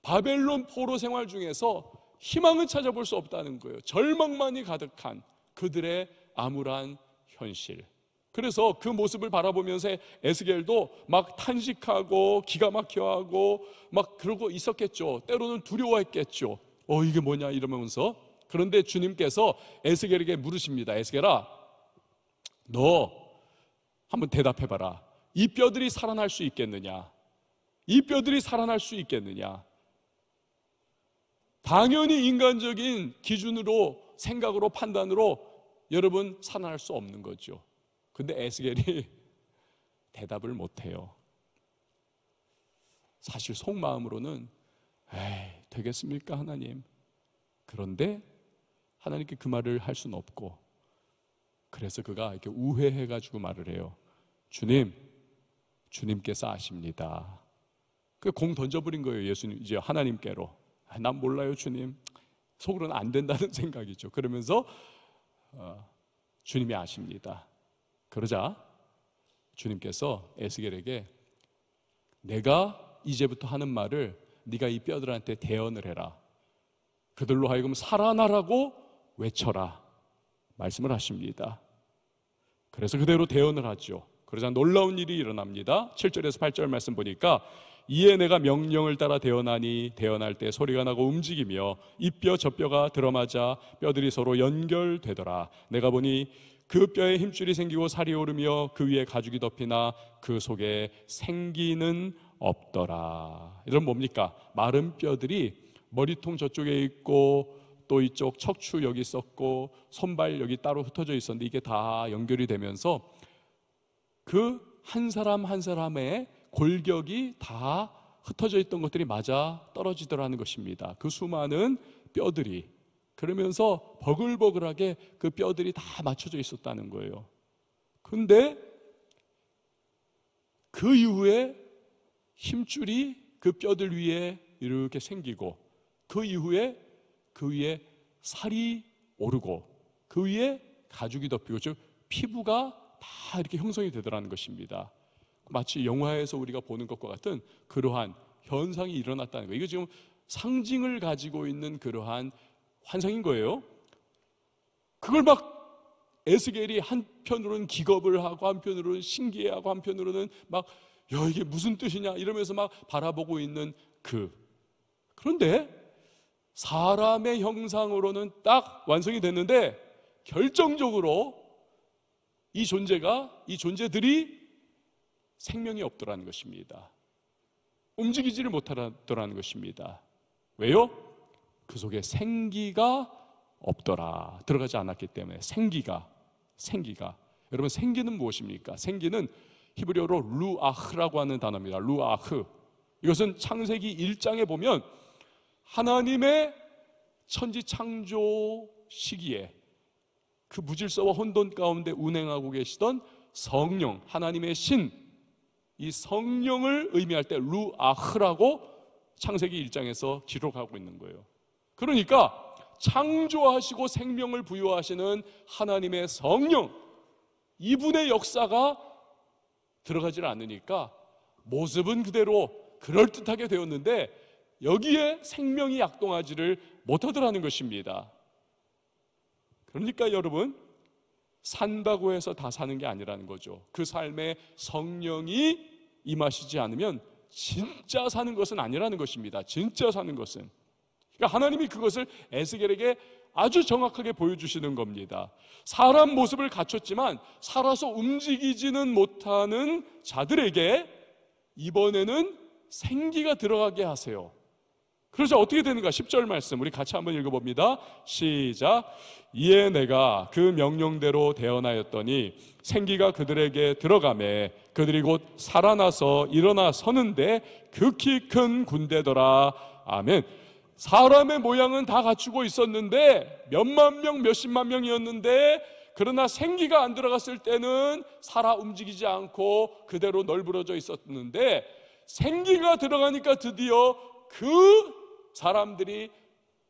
바벨론 포로 생활 중에서 희망을 찾아볼 수 없다는 거예요. 절망만이 가득한 그들의 암울한 현실. 그래서 그 모습을 바라보면서 에스겔도 막 탄식하고 기가 막혀하고 막 그러고 있었겠죠. 때로는 두려워했겠죠. 이게 뭐냐 이러면서. 그런데 주님께서 에스겔에게 물으십니다. 에스겔아, 너 한번 대답해봐라. 이 뼈들이 살아날 수 있겠느냐? 이 뼈들이 살아날 수 있겠느냐? 당연히 인간적인 기준으로, 생각으로, 판단으로 여러분 살아날 수 없는 거죠. 근데 에스겔이 대답을 못해요. 사실 속마음으로는 에이, 되겠습니까 하나님? 그런데 하나님께 그 말을 할 수는 없고, 그래서 그가 이렇게 우회해가지고 말을 해요. 주님께서 아십니다. 그 공 던져버린 거예요. 예수님, 이제 하나님께로. 난 몰라요 주님. 속으로는 안 된다는 생각이죠. 그러면서 주님이 아십니다. 그러자 주님께서 에스겔에게 내가 이제부터 하는 말을 네가 이 뼈들한테 대언을 해라. 그들로 하여금 살아나라고 외쳐라. 말씀을 하십니다. 그래서 그대로 대언을 하죠. 그러자 놀라운 일이 일어납니다. 7절에서 8절 말씀 보니까 이에 내가 명령을 따라 대언하니 대언할 때 소리가 나고 움직이며 이 뼈 저 뼈가 들어맞아 뼈들이 서로 연결되더라. 내가 보니 그 뼈에 힘줄이 생기고 살이 오르며 그 위에 가죽이 덮이나 그 속에 생기는 없더라. 이건 뭡니까? 마른 뼈들이 머리통 저쪽에 있고 또 이쪽 척추 여기 있었고 손발 여기 따로 흩어져 있었는데 이게 다 연결이 되면서 그 한 사람 한 사람의 골격이 다 흩어져 있던 것들이 맞아 떨어지더라는 것입니다. 그 수많은 뼈들이, 그러면서 버글버글하게 그 뼈들이 다 맞춰져 있었다는 거예요. 근데 그 이후에 힘줄이 그 뼈들 위에 이렇게 생기고 그 이후에 그 위에 살이 오르고 그 위에 가죽이 덮이고, 즉 피부가 다 이렇게 형성이 되더라는 것입니다. 마치 영화에서 우리가 보는 것과 같은 그러한 현상이 일어났다는 거예요. 이거 지금 상징을 가지고 있는 그러한 환상인 거예요. 그걸 막 에스겔이 한편으로는 기겁을 하고 한편으로는 신기해하고 한편으로는 막 이게 무슨 뜻이냐 이러면서 막 바라보고 있는 그런데 사람의 형상으로는 딱 완성이 됐는데 결정적으로 이 존재들이 생명이 없더라는 것입니다. 움직이지를 못하더라는 것입니다. 왜요? 그 속에 생기가 없더라. 들어가지 않았기 때문에. 생기가. 여러분, 생기는 무엇입니까? 생기는 히브리어로 루아흐라고 하는 단어입니다. 루아흐. 이것은 창세기 1장에 보면 하나님의 천지 창조 시기에 그 무질서와 혼돈 가운데 운행하고 계시던 성령, 하나님의 신, 이 성령을 의미할 때 루아흐라고 창세기 1장에서 기록하고 있는 거예요. 그러니까 창조하시고 생명을 부여하시는 하나님의 성령, 이분의 역사가 들어가질 않으니까 모습은 그대로 그럴듯하게 되었는데 여기에 생명이 약동하지를 못하더라는 것입니다. 그러니까 여러분, 산다고 해서 다 사는 게 아니라는 거죠. 그 삶에 성령이 임하시지 않으면 진짜 사는 것은 아니라는 것입니다. 진짜 사는 것은. 그러니까 하나님이 그것을 에스겔에게 아주 정확하게 보여주시는 겁니다. 사람 모습을 갖췄지만 살아서 움직이지는 못하는 자들에게 이번에는 생기가 들어가게 하세요. 그러자 어떻게 되는가? 10절 말씀 우리 같이 한번 읽어봅니다. 시작. 이에 내가 그 명령대로 대언하였더니 생기가 그들에게 들어가매 그들이 곧 살아나서 일어나 서는데 극히 큰 군대더라. 아멘. 사람의 모양은 다 갖추고 있었는데 몇만 명 몇십만 명이었는데 그러나 생기가 안 들어갔을 때는 살아 움직이지 않고 그대로 널브러져 있었는데 생기가 들어가니까 드디어 그 사람들이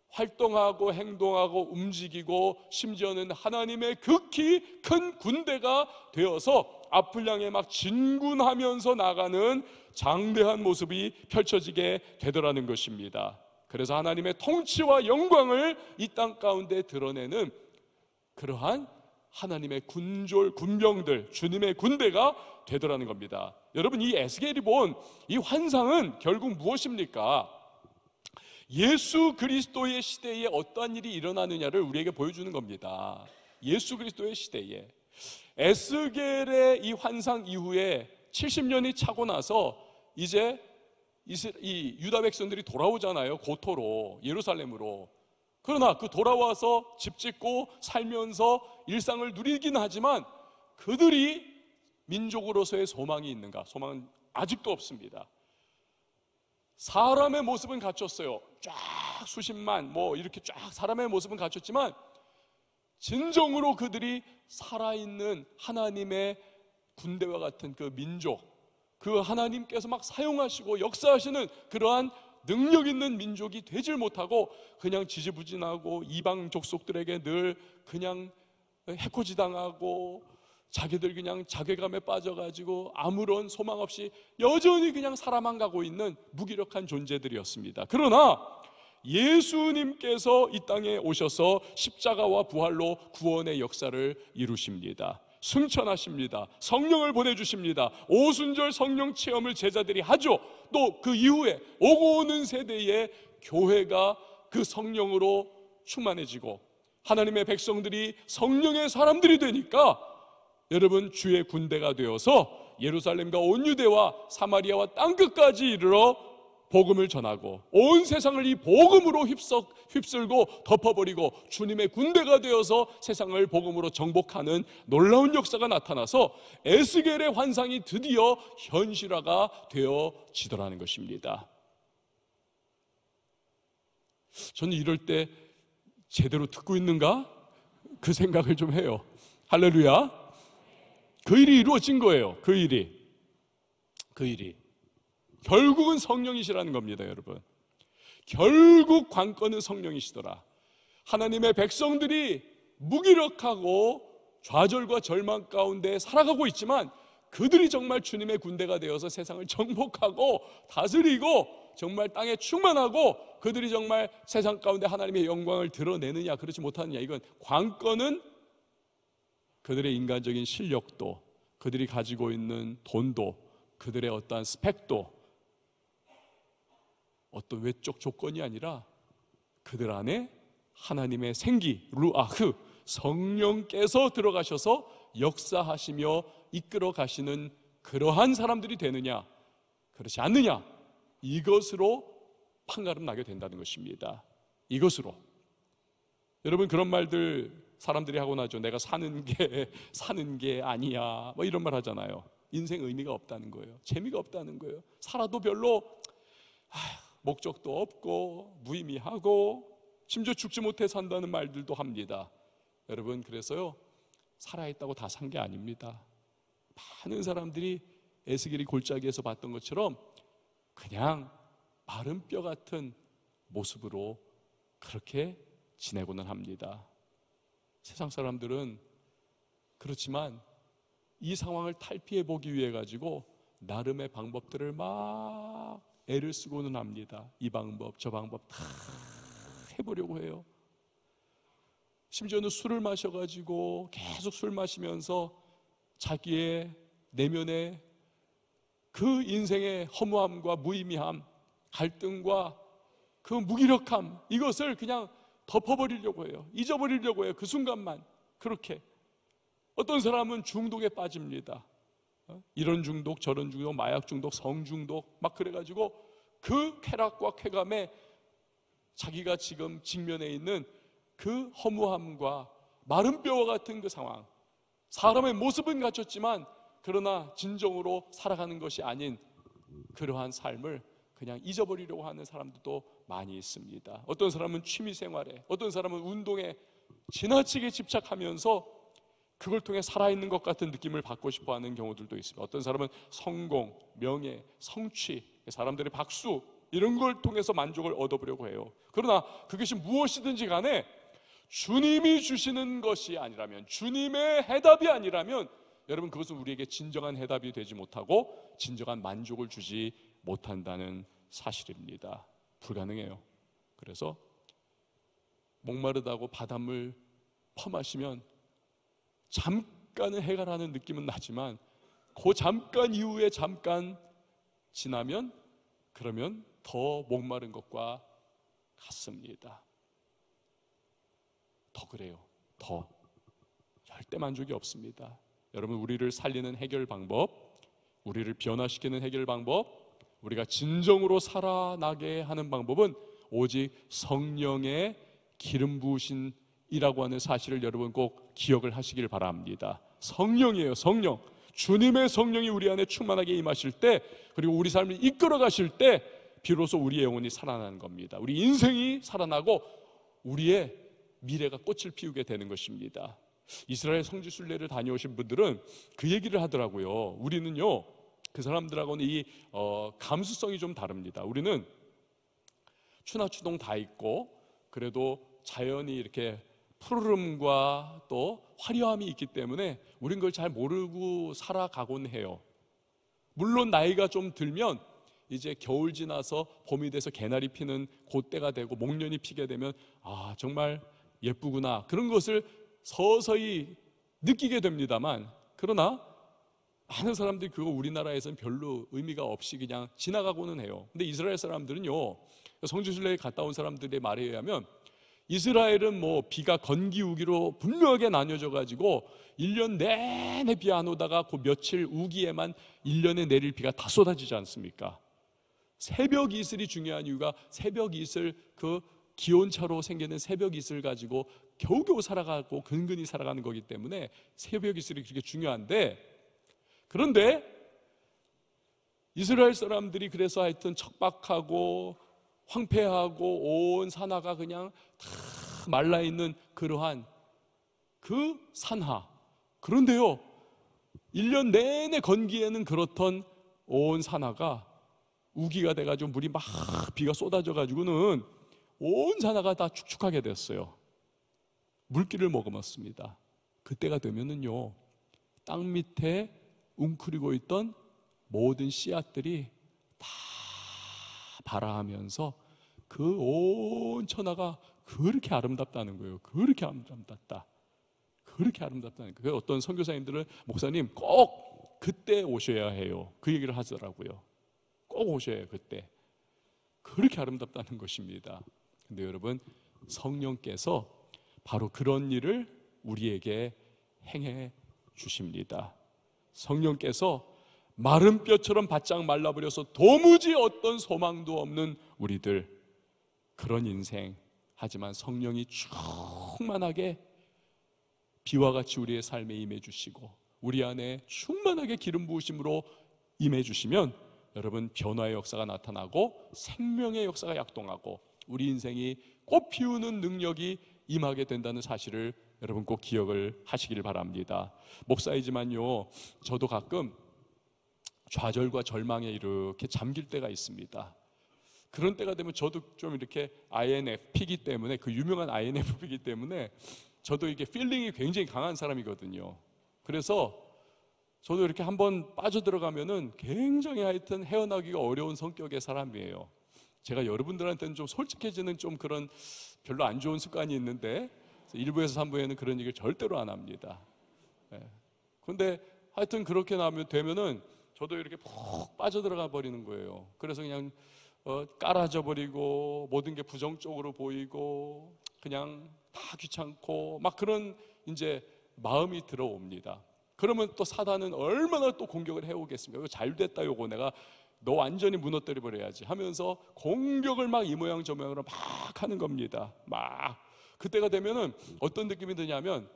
활동하고 행동하고 움직이고 심지어는 하나님의 극히 큰 군대가 되어서 앞을 향해 막 진군하면서 나가는 장대한 모습이 펼쳐지게 되더라는 것입니다. 그래서 하나님의 통치와 영광을 이 땅 가운데 드러내는 그러한 하나님의 군병들, 주님의 군대가 되더라는 겁니다. 여러분, 이 에스겔이 본 이 환상은 결국 무엇입니까? 예수 그리스도의 시대에 어떠한 일이 일어나느냐를 우리에게 보여주는 겁니다. 예수 그리스도의 시대에 에스겔의 이 환상 이후에 70년이 차고 나서 이제 이 유다 백성들이 돌아오잖아요. 고토로, 예루살렘으로. 그러나 그 돌아와서 집 짓고 살면서 일상을 누리긴 하지만 그들이 민족으로서의 소망이 있는가? 소망은 아직도 없습니다. 사람의 모습은 갖췄어요. 쫙 수십만 이렇게 쫙 사람의 모습은 갖췄지만 진정으로 그들이 살아있는 하나님의 군대와 같은 그 민족, 그 하나님께서 막 사용하시고 역사하시는 그러한 능력 있는 민족이 되질 못하고 그냥 지지부진하고 이방 족속들에게 늘 그냥 해코지당하고 자기들 그냥 자괴감에 빠져가지고 아무런 소망 없이 여전히 그냥 살아만 가고 있는 무기력한 존재들이었습니다. 그러나 예수님께서 이 땅에 오셔서 십자가와 부활로 구원의 역사를 이루십니다. 승천하십니다. 성령을 보내주십니다. 오순절 성령 체험을 제자들이 하죠. 또 그 이후에 오고 오는 세대의 교회가 그 성령으로 충만해지고 하나님의 백성들이 성령의 사람들이 되니까 여러분 주의 군대가 되어서 예루살렘과 온 유대와 사마리아와 땅끝까지 이르러 복음을 전하고 온 세상을 이 복음으로 휩쓸고 덮어버리고 주님의 군대가 되어서 세상을 복음으로 정복하는 놀라운 역사가 나타나서 에스겔의 환상이 드디어 현실화가 되어지더라는 것입니다. 저는 이럴 때 제대로 듣고 있는가? 그 생각을 좀 해요. 할렐루야. 그 일이 이루어진 거예요. 그 일이 결국은 성령이시라는 겁니다. 여러분, 결국 관건은 성령이시더라. 하나님의 백성들이 무기력하고 좌절과 절망 가운데 살아가고 있지만 그들이 정말 주님의 군대가 되어서 세상을 정복하고 다스리고 정말 땅에 충만하고 그들이 정말 세상 가운데 하나님의 영광을 드러내느냐 그렇지 못하느냐, 이건 관건은 그들의 인간적인 실력도, 그들이 가지고 있는 돈도, 그들의 어떠한 스펙도, 어떤 외적 조건이 아니라 그들 안에 하나님의 생기, 루아흐, 성령께서 들어가셔서 역사하시며 이끌어 가시는 그러한 사람들이 되느냐 그렇지 않느냐, 이것으로 판가름 나게 된다는 것입니다. 이것으로. 여러분, 그런 말들 사람들이 하고 나죠. 내가 사는 게 아니야 이런 말 하잖아요. 인생 의미가 없다는 거예요. 재미가 없다는 거예요. 살아도 별로 목적도 없고 무의미하고 심지어 죽지 못해 산다는 말들도 합니다. 여러분, 그래서요, 살아있다고 다 산 게 아닙니다. 많은 사람들이 에스겔이 골짜기에서 봤던 것처럼 그냥 마른 뼈 같은 모습으로 그렇게 지내고는 합니다. 세상 사람들은 그렇지만 이 상황을 탈피해 보기 위해 가지고 나름의 방법들을 막 애를 쓰고는 합니다. 이 방법 저 방법 다 해보려고 해요. 심지어는 술을 마셔가지고 계속 술 마시면서 자기의 내면의 그 인생의 허무함과 무의미함, 갈등과 그 무기력함, 이것을 그냥 덮어버리려고 해요. 잊어버리려고 해요. 그 순간만. 그렇게 어떤 사람은 중독에 빠집니다. 이런 중독 저런 중독, 마약 중독, 성 중독 막 그래가지고 그 쾌락과 쾌감에 자기가 지금 직면해 있는 그 허무함과 마른 뼈와 같은 그 상황, 사람의 모습은 갖췄지만 그러나 진정으로 살아가는 것이 아닌 그러한 삶을 그냥 잊어버리려고 하는 사람들도 많이 있습니다. 어떤 사람은 취미생활에, 어떤 사람은 운동에 지나치게 집착하면서 그걸 통해 살아있는 것 같은 느낌을 받고 싶어하는 경우들도 있습니다. 어떤 사람은 성공, 명예, 성취, 사람들의 박수 이런 걸 통해서 만족을 얻어보려고 해요. 그러나 그것이 무엇이든지 간에 주님이 주시는 것이 아니라면, 주님의 해답이 아니라면 여러분, 그것은 우리에게 진정한 해답이 되지 못하고 진정한 만족을 주지 못한다는 사실입니다. 불가능해요. 그래서 목마르다고 바닷물 퍼마시면 잠깐은 해결하는 느낌은 나지만 그 잠깐 이후에 잠깐 지나면 그러면 더 목마른 것과 같습니다. 더 그래요. 더 절대 만족이 없습니다. 여러분, 우리를 살리는 해결 방법, 우리를 변화시키는 해결 방법, 우리가 진정으로 살아나게 하는 방법은 오직 성령의 기름 부으신이라고 하는 사실을 여러분 꼭 기억을 하시길 바랍니다. 성령이에요. 성령. 주님의 성령이 우리 안에 충만하게 임하실 때, 그리고 우리 삶을 이끌어 가실 때 비로소 우리의 영혼이 살아나는 겁니다. 우리 인생이 살아나고 우리의 미래가 꽃을 피우게 되는 것입니다. 이스라엘 성지순례를 다녀오신 분들은 그 얘기를 하더라고요. 우리는요, 그 사람들하고는 이 감수성이 좀 다릅니다. 우리는 추나 추동 다 있고, 그래도 자연이 이렇게 푸르름과 또 화려함이 있기 때문에 우린 그걸 잘 모르고 살아가곤 해요. 물론 나이가 좀 들면 이제 겨울 지나서 봄이 돼서 개나리 피는 그때가 되고 목련이 피게 되면 아, 정말 예쁘구나, 그런 것을 서서히 느끼게 됩니다만, 그러나 많은 사람들이 그거 우리나라에서는 별로 의미가 없이 그냥 지나가고는 해요. 근데 이스라엘 사람들은요, 성지순례에 갔다 온 사람들의 말에 의하면 이스라엘은 뭐 비가 건기우기로 분명하게 나뉘어져 가지고 1년 내내 비 안 오다가 그 며칠 우기에만 1년에 내릴 비가 다 쏟아지지 않습니까? 새벽 이슬이 중요한 이유가 새벽 이슬, 그 기온차로 생기는 새벽 이슬 가지고 겨우겨우 살아가고 근근히 살아가는 거기 때문에 새벽 이슬이 그렇게 중요한데, 그런데 이스라엘 사람들이 그래서 하여튼 척박하고 황폐하고 온 산하가 그냥 다 말라있는 그러한 그 산하, 그런데요 1년 내내 건기에는 그렇던 온 산하가 우기가 돼가지고 물이 막 비가 쏟아져가지고는 온 산하가 다 축축하게 됐어요. 물기를 머금었습니다. 그때가 되면은요, 땅 밑에 웅크리고 있던 모든 씨앗들이 다 발아하면서 그 온 천하가 그렇게 아름답다는 거예요. 그렇게 아름답다. 그렇게 아름답다는 거예요. 어떤 선교사님들은 목사님 꼭 그때 오셔야 해요, 그 얘기를 하더라고요. 꼭 오셔야 해요, 그때. 그렇게 아름답다는 것입니다. 근데 여러분, 성령께서 바로 그런 일을 우리에게 행해 주십니다. 성령께서 마른 뼈처럼 바짝 말라버려서 도무지 어떤 소망도 없는 우리들, 그런 인생, 하지만 성령이 충만하게 비와 같이 우리의 삶에 임해 주시고 우리 안에 충만하게 기름 부으심으로 임해 주시면 여러분, 변화의 역사가 나타나고 생명의 역사가 약동하고 우리 인생이 꽃 피우는 능력이 임하게 된다는 사실을 여러분 꼭 기억을 하시기를 바랍니다. 목사이지만요, 저도 가끔 좌절과 절망에 이렇게 잠길 때가 있습니다. 그런 때가 되면 저도 좀 이렇게 INFP이기 때문에, 그 유명한 INFP이기 때문에 저도 이게 필링이 굉장히 강한 사람이거든요. 그래서 저도 이렇게 한번 빠져들어가면은 굉장히 하여튼 헤어나기가 어려운 성격의 사람이에요. 제가 여러분들한테는 좀 솔직해지는 좀 그런 별로 안 좋은 습관이 있는데 1부에서 3부에는 그런 얘기를 절대로 안 합니다. 그런데 하여튼 그렇게 되면은 저도 이렇게 푹 빠져들어가 버리는 거예요. 그래서 그냥 깔아져 버리고 모든 게 부정적으로 보이고 그냥 다 귀찮고 막 그런 이제 마음이 들어옵니다. 그러면 또 사단은 얼마나 또 공격을 해오겠습니까? 이거 잘 됐다, 요거 내가 너 완전히 무너뜨려 버려야지 하면서 공격을 막 이 모양 저 모양으로 막 하는 겁니다. 막 그때가 되면은 어떤 느낌이 드냐면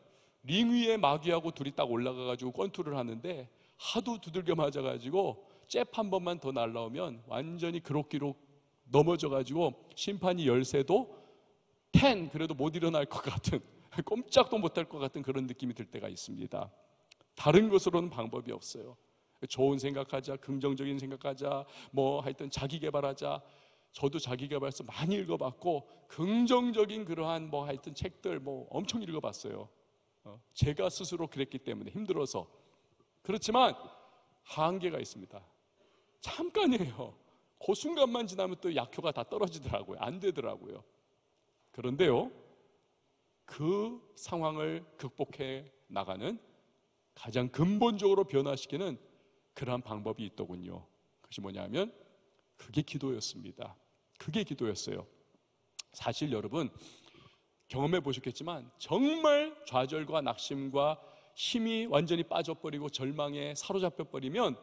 링 위에 마귀하고 둘이 딱 올라가가지고 권투를 하는데 하도 두들겨 맞아가지고 잽 한 번만 더 날라오면 완전히 그럭기로 넘어져가지고 심판이 열세도 10 그래도 못 일어날 것 같은, 꼼짝도 못할 것 같은 그런 느낌이 들 때가 있습니다. 다른 것으로는 방법이 없어요. 좋은 생각하자, 긍정적인 생각하자, 뭐 하여튼 자기 개발하자. 저도 자기 개발서 많이 읽어봤고 긍정적인 그러한 뭐 하여튼 책들 뭐 엄청 읽어봤어요. 제가 스스로 그랬기 때문에 힘들어서. 그렇지만 한계가 있습니다. 잠깐이에요. 그 순간만 지나면 또 약효가 다 떨어지더라고요. 안 되더라고요. 그런데요, 그 상황을 극복해 나가는 가장 근본적으로 변화시키는 그러한 방법이 있더군요. 그것이 뭐냐면 그게 기도였습니다. 그게 기도였어요. 사실 여러분 경험해 보셨겠지만 정말 좌절과 낙심과 힘이 완전히 빠져버리고 절망에 사로잡혀 버리면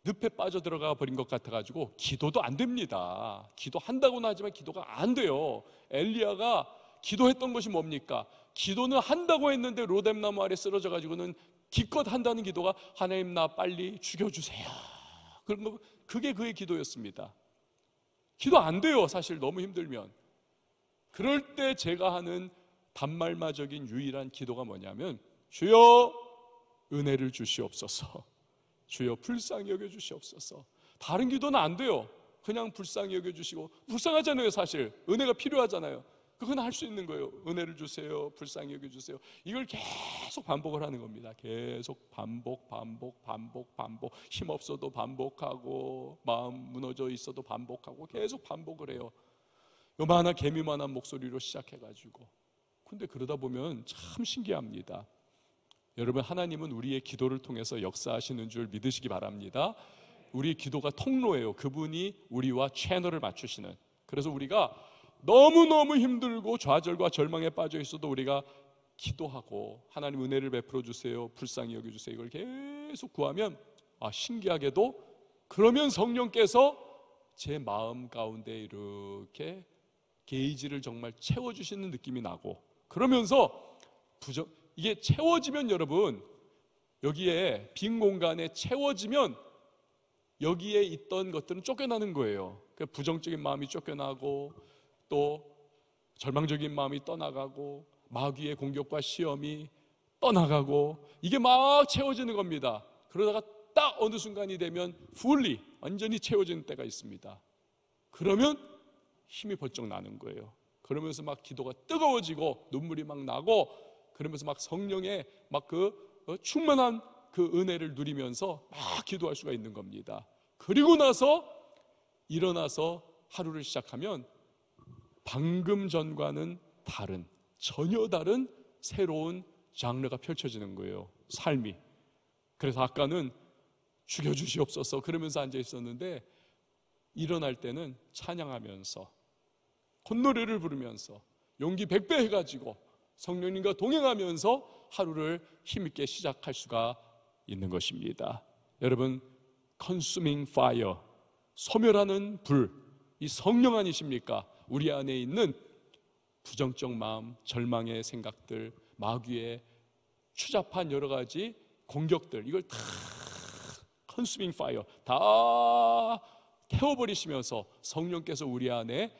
늪에 빠져들어가 버린 것 같아가지고 기도도 안 됩니다. 기도한다고는 하지만 기도가 안 돼요. 엘리야가 기도했던 것이 뭡니까? 기도는 한다고 했는데 로뎀나무 아래 쓰러져 가지고는 기껏 한다는 기도가 하나님 나 빨리 죽여주세요. 그런 거, 그게 그의 기도였습니다. 기도 안 돼요. 사실 너무 힘들면. 그럴 때 제가 하는 단말마적인 유일한 기도가 뭐냐면 주여 은혜를 주시옵소서, 주여 불쌍히 여겨주시옵소서. 다른 기도는 안 돼요. 그냥 불쌍히 여겨주시고, 불쌍하잖아요. 사실 은혜가 필요하잖아요. 그건 할 수 있는 거예요. 은혜를 주세요, 불쌍히 여겨주세요. 이걸 계속 반복을 하는 겁니다. 계속 반복. 힘없어도 반복하고, 마음 무너져 있어도 반복하고, 계속 반복을 해요. 요만한 개미만한 목소리로 시작해가지고. 근데 그러다 보면 참 신기합니다. 여러분, 하나님은 우리의 기도를 통해서 역사하시는 줄 믿으시기 바랍니다. 우리의 기도가 통로예요. 그분이 우리와 채널을 맞추시는. 그래서 우리가 너무너무 힘들고 좌절과 절망에 빠져 있어도 우리가 기도하고 하나님 은혜를 베풀어 주세요, 불쌍히 여겨주세요, 이걸 계속 구하면 신기하게도 그러면 성령께서 제 마음 가운데 이렇게 게이지를 정말 채워주시는 느낌이 나고, 그러면서 이게 채워지면 여러분, 여기에 빈 공간에 채워지면 여기에 있던 것들은 쫓겨나는 거예요. 부정적인 마음이 쫓겨나고, 또 절망적인 마음이 떠나가고, 마귀의 공격과 시험이 떠나가고, 이게 막 채워지는 겁니다. 그러다가 딱 어느 순간이 되면 fully, 완전히 채워지는 때가 있습니다. 그러면 힘이 벌쩍 나는 거예요. 그러면서 막 기도가 뜨거워지고 눈물이 막 나고, 그러면서 막 성령의 막 충만한 그 은혜를 누리면서 막 기도할 수가 있는 겁니다. 그리고 나서 일어나서 하루를 시작하면 방금 전과는 다른, 전혀 다른 새로운 장르가 펼쳐지는 거예요, 삶이. 그래서 아까는 죽여주시옵소서 그러면서 앉아 있었는데, 일어날 때는 찬양하면서 콧노래를 부르면서 용기 100배 해가지고 성령님과 동행하면서 하루를 힘있게 시작할 수가 있는 것입니다. 여러분, consuming fire, 소멸하는 불, 이 성령 아니십니까? 우리 안에 있는 부정적 마음, 절망의 생각들, 마귀의 추잡한 여러 가지 공격들, 이걸 다 consuming fire, 다 태워버리시면서 성령께서 우리 안에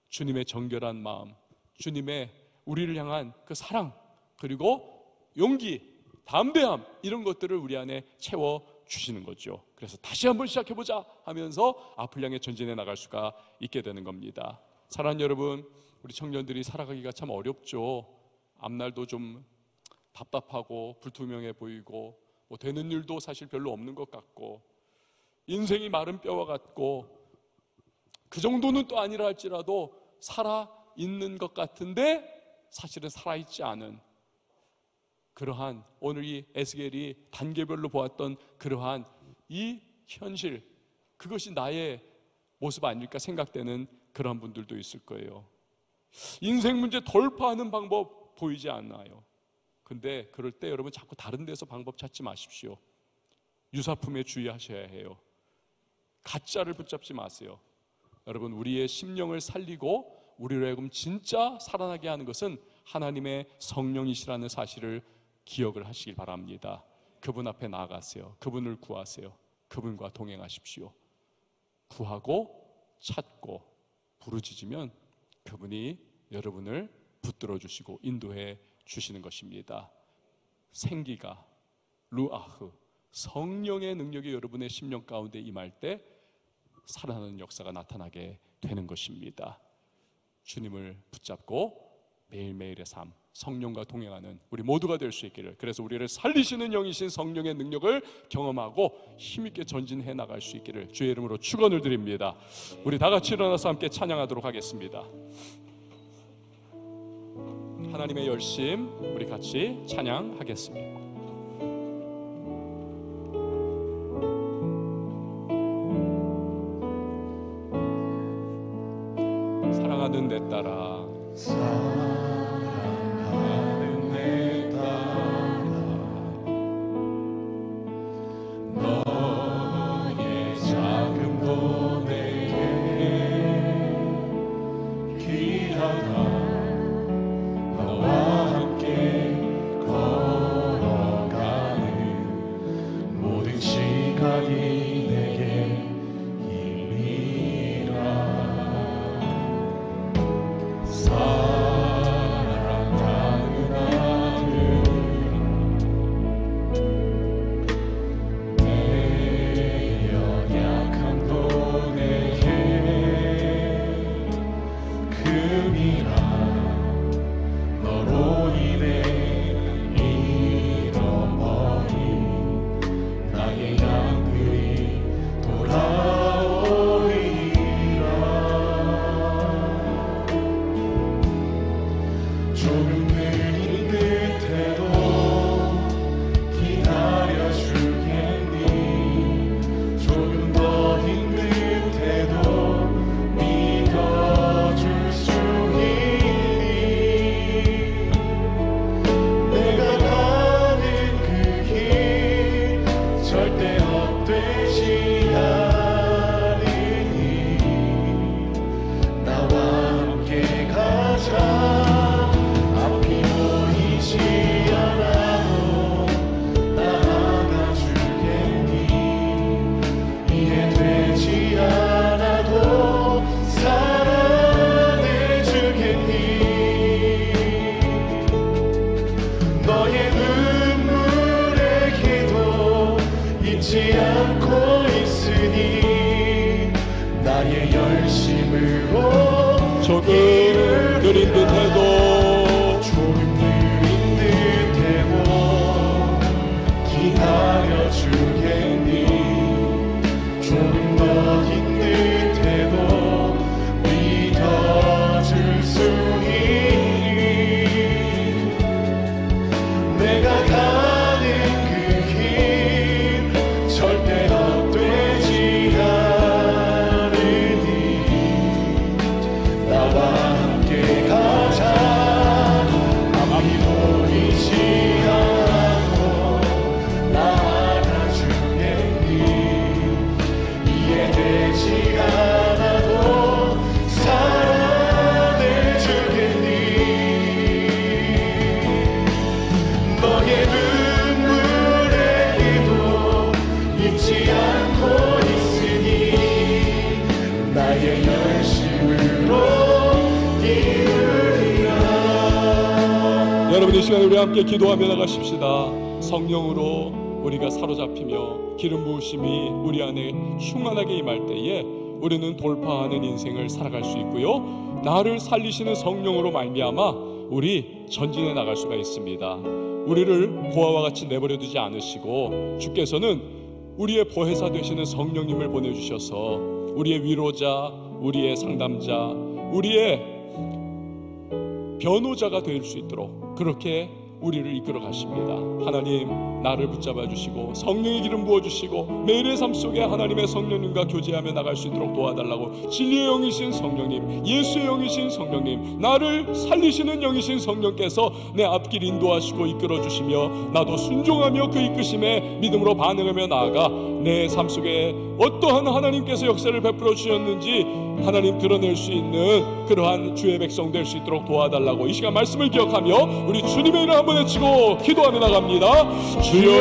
주님의 정결한 마음, 주님의 우리를 향한 그 사랑, 그리고 용기, 담대함, 이런 것들을 우리 안에 채워주시는 거죠. 그래서 다시 한번 시작해보자 하면서 앞을 향해 전진해 나갈 수가 있게 되는 겁니다. 사랑하는 여러분, 우리 청년들이 살아가기가 참 어렵죠. 앞날도 좀 답답하고 불투명해 보이고, 뭐 되는 일도 사실 별로 없는 것 같고, 인생이 마른 뼈와 같고, 그 정도는 또 아니라 할지라도 살아있는 것 같은데 사실은 살아있지 않은, 그러한 오늘 이 에스겔이 단계별로 보았던 그러한 이 현실, 그것이 나의 모습 아닐까 생각되는 그런 분들도 있을 거예요. 인생 문제 돌파하는 방법 보이지 않나요? 근데 그럴 때 여러분 자꾸 다른 데서 방법 찾지 마십시오. 유사품에 주의하셔야 해요. 가짜를 붙잡지 마세요. 여러분, 우리의 심령을 살리고 우리로 하여금 진짜 살아나게 하는 것은 하나님의 성령이시라는 사실을 기억을 하시길 바랍니다. 그분 앞에 나아가세요. 그분을 구하세요. 그분과 동행하십시오. 구하고 찾고 부르짖으면 그분이 여러분을 붙들어 주시고 인도해 주시는 것입니다. 생기가, 루아흐, 성령의 능력이 여러분의 심령 가운데 임할 때 살아나는 역사가 나타나게 되는 것입니다. 주님을 붙잡고 매일매일의 삶, 성령과 동행하는 우리 모두가 될 수 있기를, 그래서 우리를 살리시는 영이신 성령의 능력을 경험하고 힘있게 전진해 나갈 수 있기를 주의 이름으로 축원을 드립니다. 우리 다 같이 일어나서 함께 찬양하도록 하겠습니다. 하나님의 열심, 우리 같이 찬양하겠습니다. 사랑하는 내 따라 사랑하는 내 딸아 너의 자금도 내게 귀하다 너와 함께 걸어가는 모든 시간이 내게 힘이라 사랑하는 아들아 내 연약함도 내게 금이라 너로 인해 잃어버린 나의 양들이 돌아오리라 조금 느린 듯해도 기다려주겠니 조금 더 긴 듯해도 믿어줄 수 있니 내가 가는 그 길 절대 헛되지 않으니 나와 함께 가자 앞이 보이지 않아도 나아가주겠니 이해되지 않아도 사랑해주겠니 너의 눈물의 기도 잊지 않고 있으니 나의 열심으로 조금 느린 듯해도 조금 느린 듯해도 기다려주겠니 조금 더 긴 듯해도 믿어줄 수 있니 내가 가는 그 길 절대 헛되지 않으니 나와 함께 가자 앞이 보이지 않아도 나아가주겠니 이해되지 않아도 사랑해주겠니 너의 눈물의 기도 잊지 않고 있으니 나의 열심으로 이루리라 여러분 이 시간에 우리 함께 기도하며 나가십시다. 성령으로 우리가 사로잡히며 기름 부으심이 우리 안에 충만하게 임할 때에 우리는 돌파하는 인생을 살아갈 수 있고요 나를 살리시는 성령으로 말미암아 우리 전진해 나갈 수가 있습니다. 우리를 고아와 같이 내버려 두지 않으시고 주께서는 우리의 보혜사 되시는 성령님을 보내주셔서 우리의 위로자, 우리의 상담자, 우리의 변호자가 될 수 있도록 그렇게 우리를 이끌어 가십니다. 하나님 나를 붙잡아 주시고 성령의 기름 부어 주시고 매일의 삶 속에 하나님의 성령님과 교제하며 나갈 수 있도록 도와달라고 진리의 영이신 성령님, 예수의 영이신 성령님, 나를 살리시는 영이신 성령께서 내 앞길 인도하시고 이끌어 주시며 나도 순종하며 그 이끄심에 믿음으로 반응하며 나아가 내 삶 속에 어떠한 하나님께서 역사를 베풀어 주셨는지 하나님 드러낼 수 있는 그러한 주의 백성 될 수 있도록 도와달라고 이 시간 말씀을 기억하며 우리 주님의 이름 한번 외치고 기도하며 나갑니다. 주여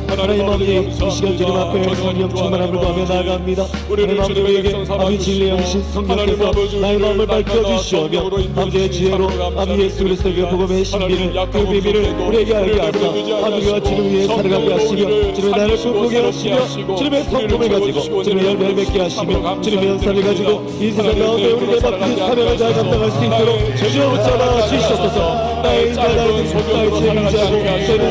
하나님 아버지 이 시간 주님 앞에 성령 충만함을 구하며 나아갑니다. 하나님 아버지 우리에게 아버지 진리의 영이신 성령께서 나의 마음을 밝혀주시오며 아버지의 지혜로 아버지 예수 그리스도의 복음의 신비를 그 비밀을 우리에게 알게 하사 아버지와 주님 위해 살아가게 하시며 주님의 나를 꿈꾸게 하시며 주님의 성품을 가지고 주님의 열매를 맺게 하시며 주님의 연사를 가지고 이 세상 가운데 우리의 맡긴 사명을 잘 감당할 수 있도록 주여 붙잡아 주시옵소서. 나의 인자 나의 죄인자고 저희는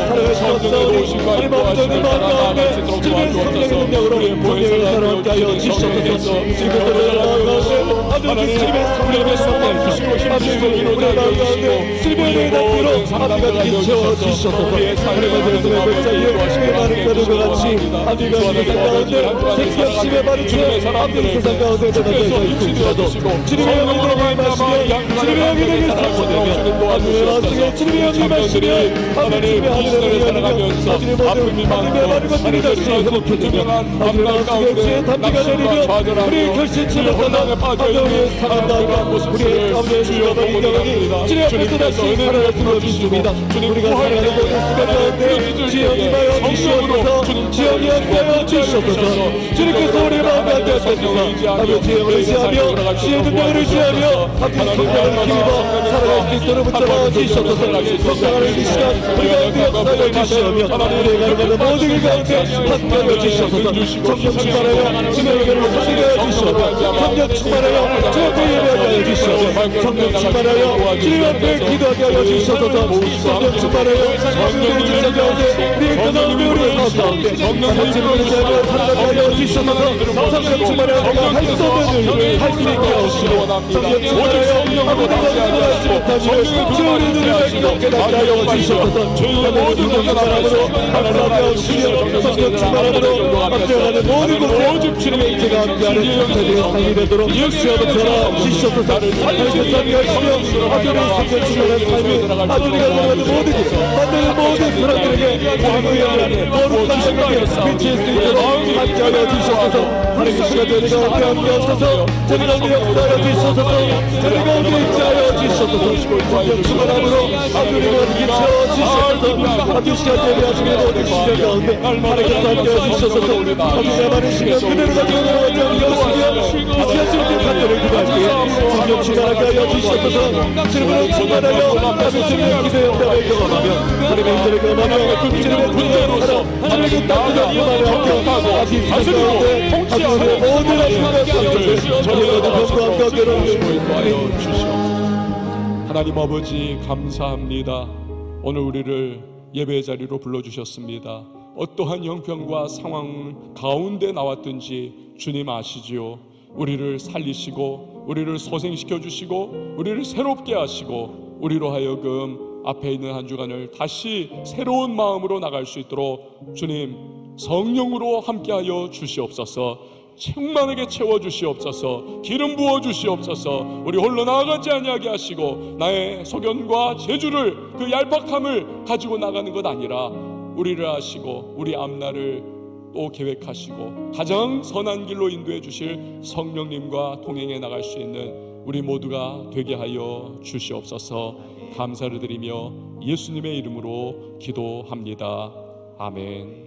살아갈 수 없사오니 하나님 아버지 우리 마음 가운데 주님의 성령의 능력으로 본능의 사랑 함께 하여 주시옵소서. 주님의 소리를 마음 가운데 아버지 주님의 성령의 성령 주시고 아버지 우리 마음 가운데 주님의 은혜의 담비로 아버지가 기채워 주시옵소서. 우리가 예수의 목자에 주의 많은 가족과 같이 아버지가 세상 가운데 생명심의 마르체 아버지 세상 가운데 내가 있을지라도 주님의 영이 내게 임하시며 주님의 영이 내게 사모되며 아버지의 말씀에 주님의 영이 임하시며 아버지의 하늘을 열리며 아버지의 모든 하늘의 많은 것들이 다시 회복해지며 아버지의 말씀에 주의 담비가 내리며 우리의 결실치 못하는 아버지의 사랑과 우리의 아버지의 주여가 인정하니 주님 앞에서 다시 살아날 수 있습니다. 우리가 살아가는 모든 순간 가운데 주여 임하여 주시옵소서. 주여 함께하여 주시옵소서. 주님께서 우리의 마음 가운데 하셔서 아버지의 영을 의지하며 주의 능력을 의지하며 아버지의 성령을 힘입어 살아갈 수 있도록 붙잡아 주시옵소서. 성장하는 이 시간 우리 가운데 역사하여 주시오며 우리의 가는 모든 일 가운데 함께하여 주시옵소서. 성령 충만하여 주의 의견을 선택하여 주시옵소서. 성령 충만하여 주의 앞에 예배하여 주시옵소서. 성령 충만하여 주님 앞에 기도하게 하여 주시옵소서. 성령 충만하여 주의 직장 가운데 우리의 떠나오며 우리의 사업 가운데 성령을 의지하며 살아가게 하여 주시옵소서. 성령 충만하여 내가 할 수 없는 일을 할 수 있게 하시고 성령 충만하여 아무데나 살아가지 못한 일을 주의 우리 눈을 깨닫게 하여 주시옵소서. 모든 것을 사랑으로 감사하며 주시며 성령 충만함으로 앞에가는 모든 곳에 주님의 인체가 함께하는 저희의 삶이 되도록 주시옵소서. 주시옵소서. 하나님의 삶이 하시며 아들의 성령 충만한 삶이 아들이가 들어가는 모든 곳 만나는 모든 사람들에게 보이는 거룩한 생명에 미칠 수 있도록 함께하여 주시옵소서. 하나님 시간 저희가 함께 하옵소서. 저희가 우리 역사하여 주시옵소서. 저희가 우리 인자하여 주시옵소서. 성령 충만함으로 아들이가 기쳐 주시옵소서. 아들 시간 예배하시며 모든 시간 가운데 하나님께서 함께하여 주시옵소서. 아들의 많은 시간 그대로 가지고 나가지 않으시며 아버지 주님께 간절히 기도할게요. 성령 충만하게 하여 주시옵소서. 주님을 충만하여 아버지 주님의 기도의 응답을 경험하며 하나님의 인자를 경험하며 주님의 군대로서 하나님의 따뜻한 임함에 함께하고 아버지 시간 가운데 아버지의 모든 아픔과 저희의 고통과 함께 하나님 아버지 감사합니다. 오늘 우리를 예배 자리로 불러주셨습니다. 어떠한 형편과 상황 가운데 나왔든지 주님 아시지요. 우리를 살리시고 우리를 소생시켜 주시고 우리를 새롭게 하시고 우리로 하여금 앞에 있는 한 주간을 다시 새로운 마음으로 나갈 수 있도록 주님 성령으로 함께하여 주시옵소서. 충만하게 채워주시옵소서. 기름 부어주시옵소서. 우리 홀로 나아가지 아니하게 하시고 나의 소견과 재주를 그 얄팍함을 가지고 나가는 것 아니라 우리를 아시고 우리 앞날을 또 계획하시고 가장 선한 길로 인도해 주실 성령님과 동행해 나갈 수 있는 우리 모두가 되게 하여 주시옵소서. 감사를 드리며 예수님의 이름으로 기도합니다. 아멘.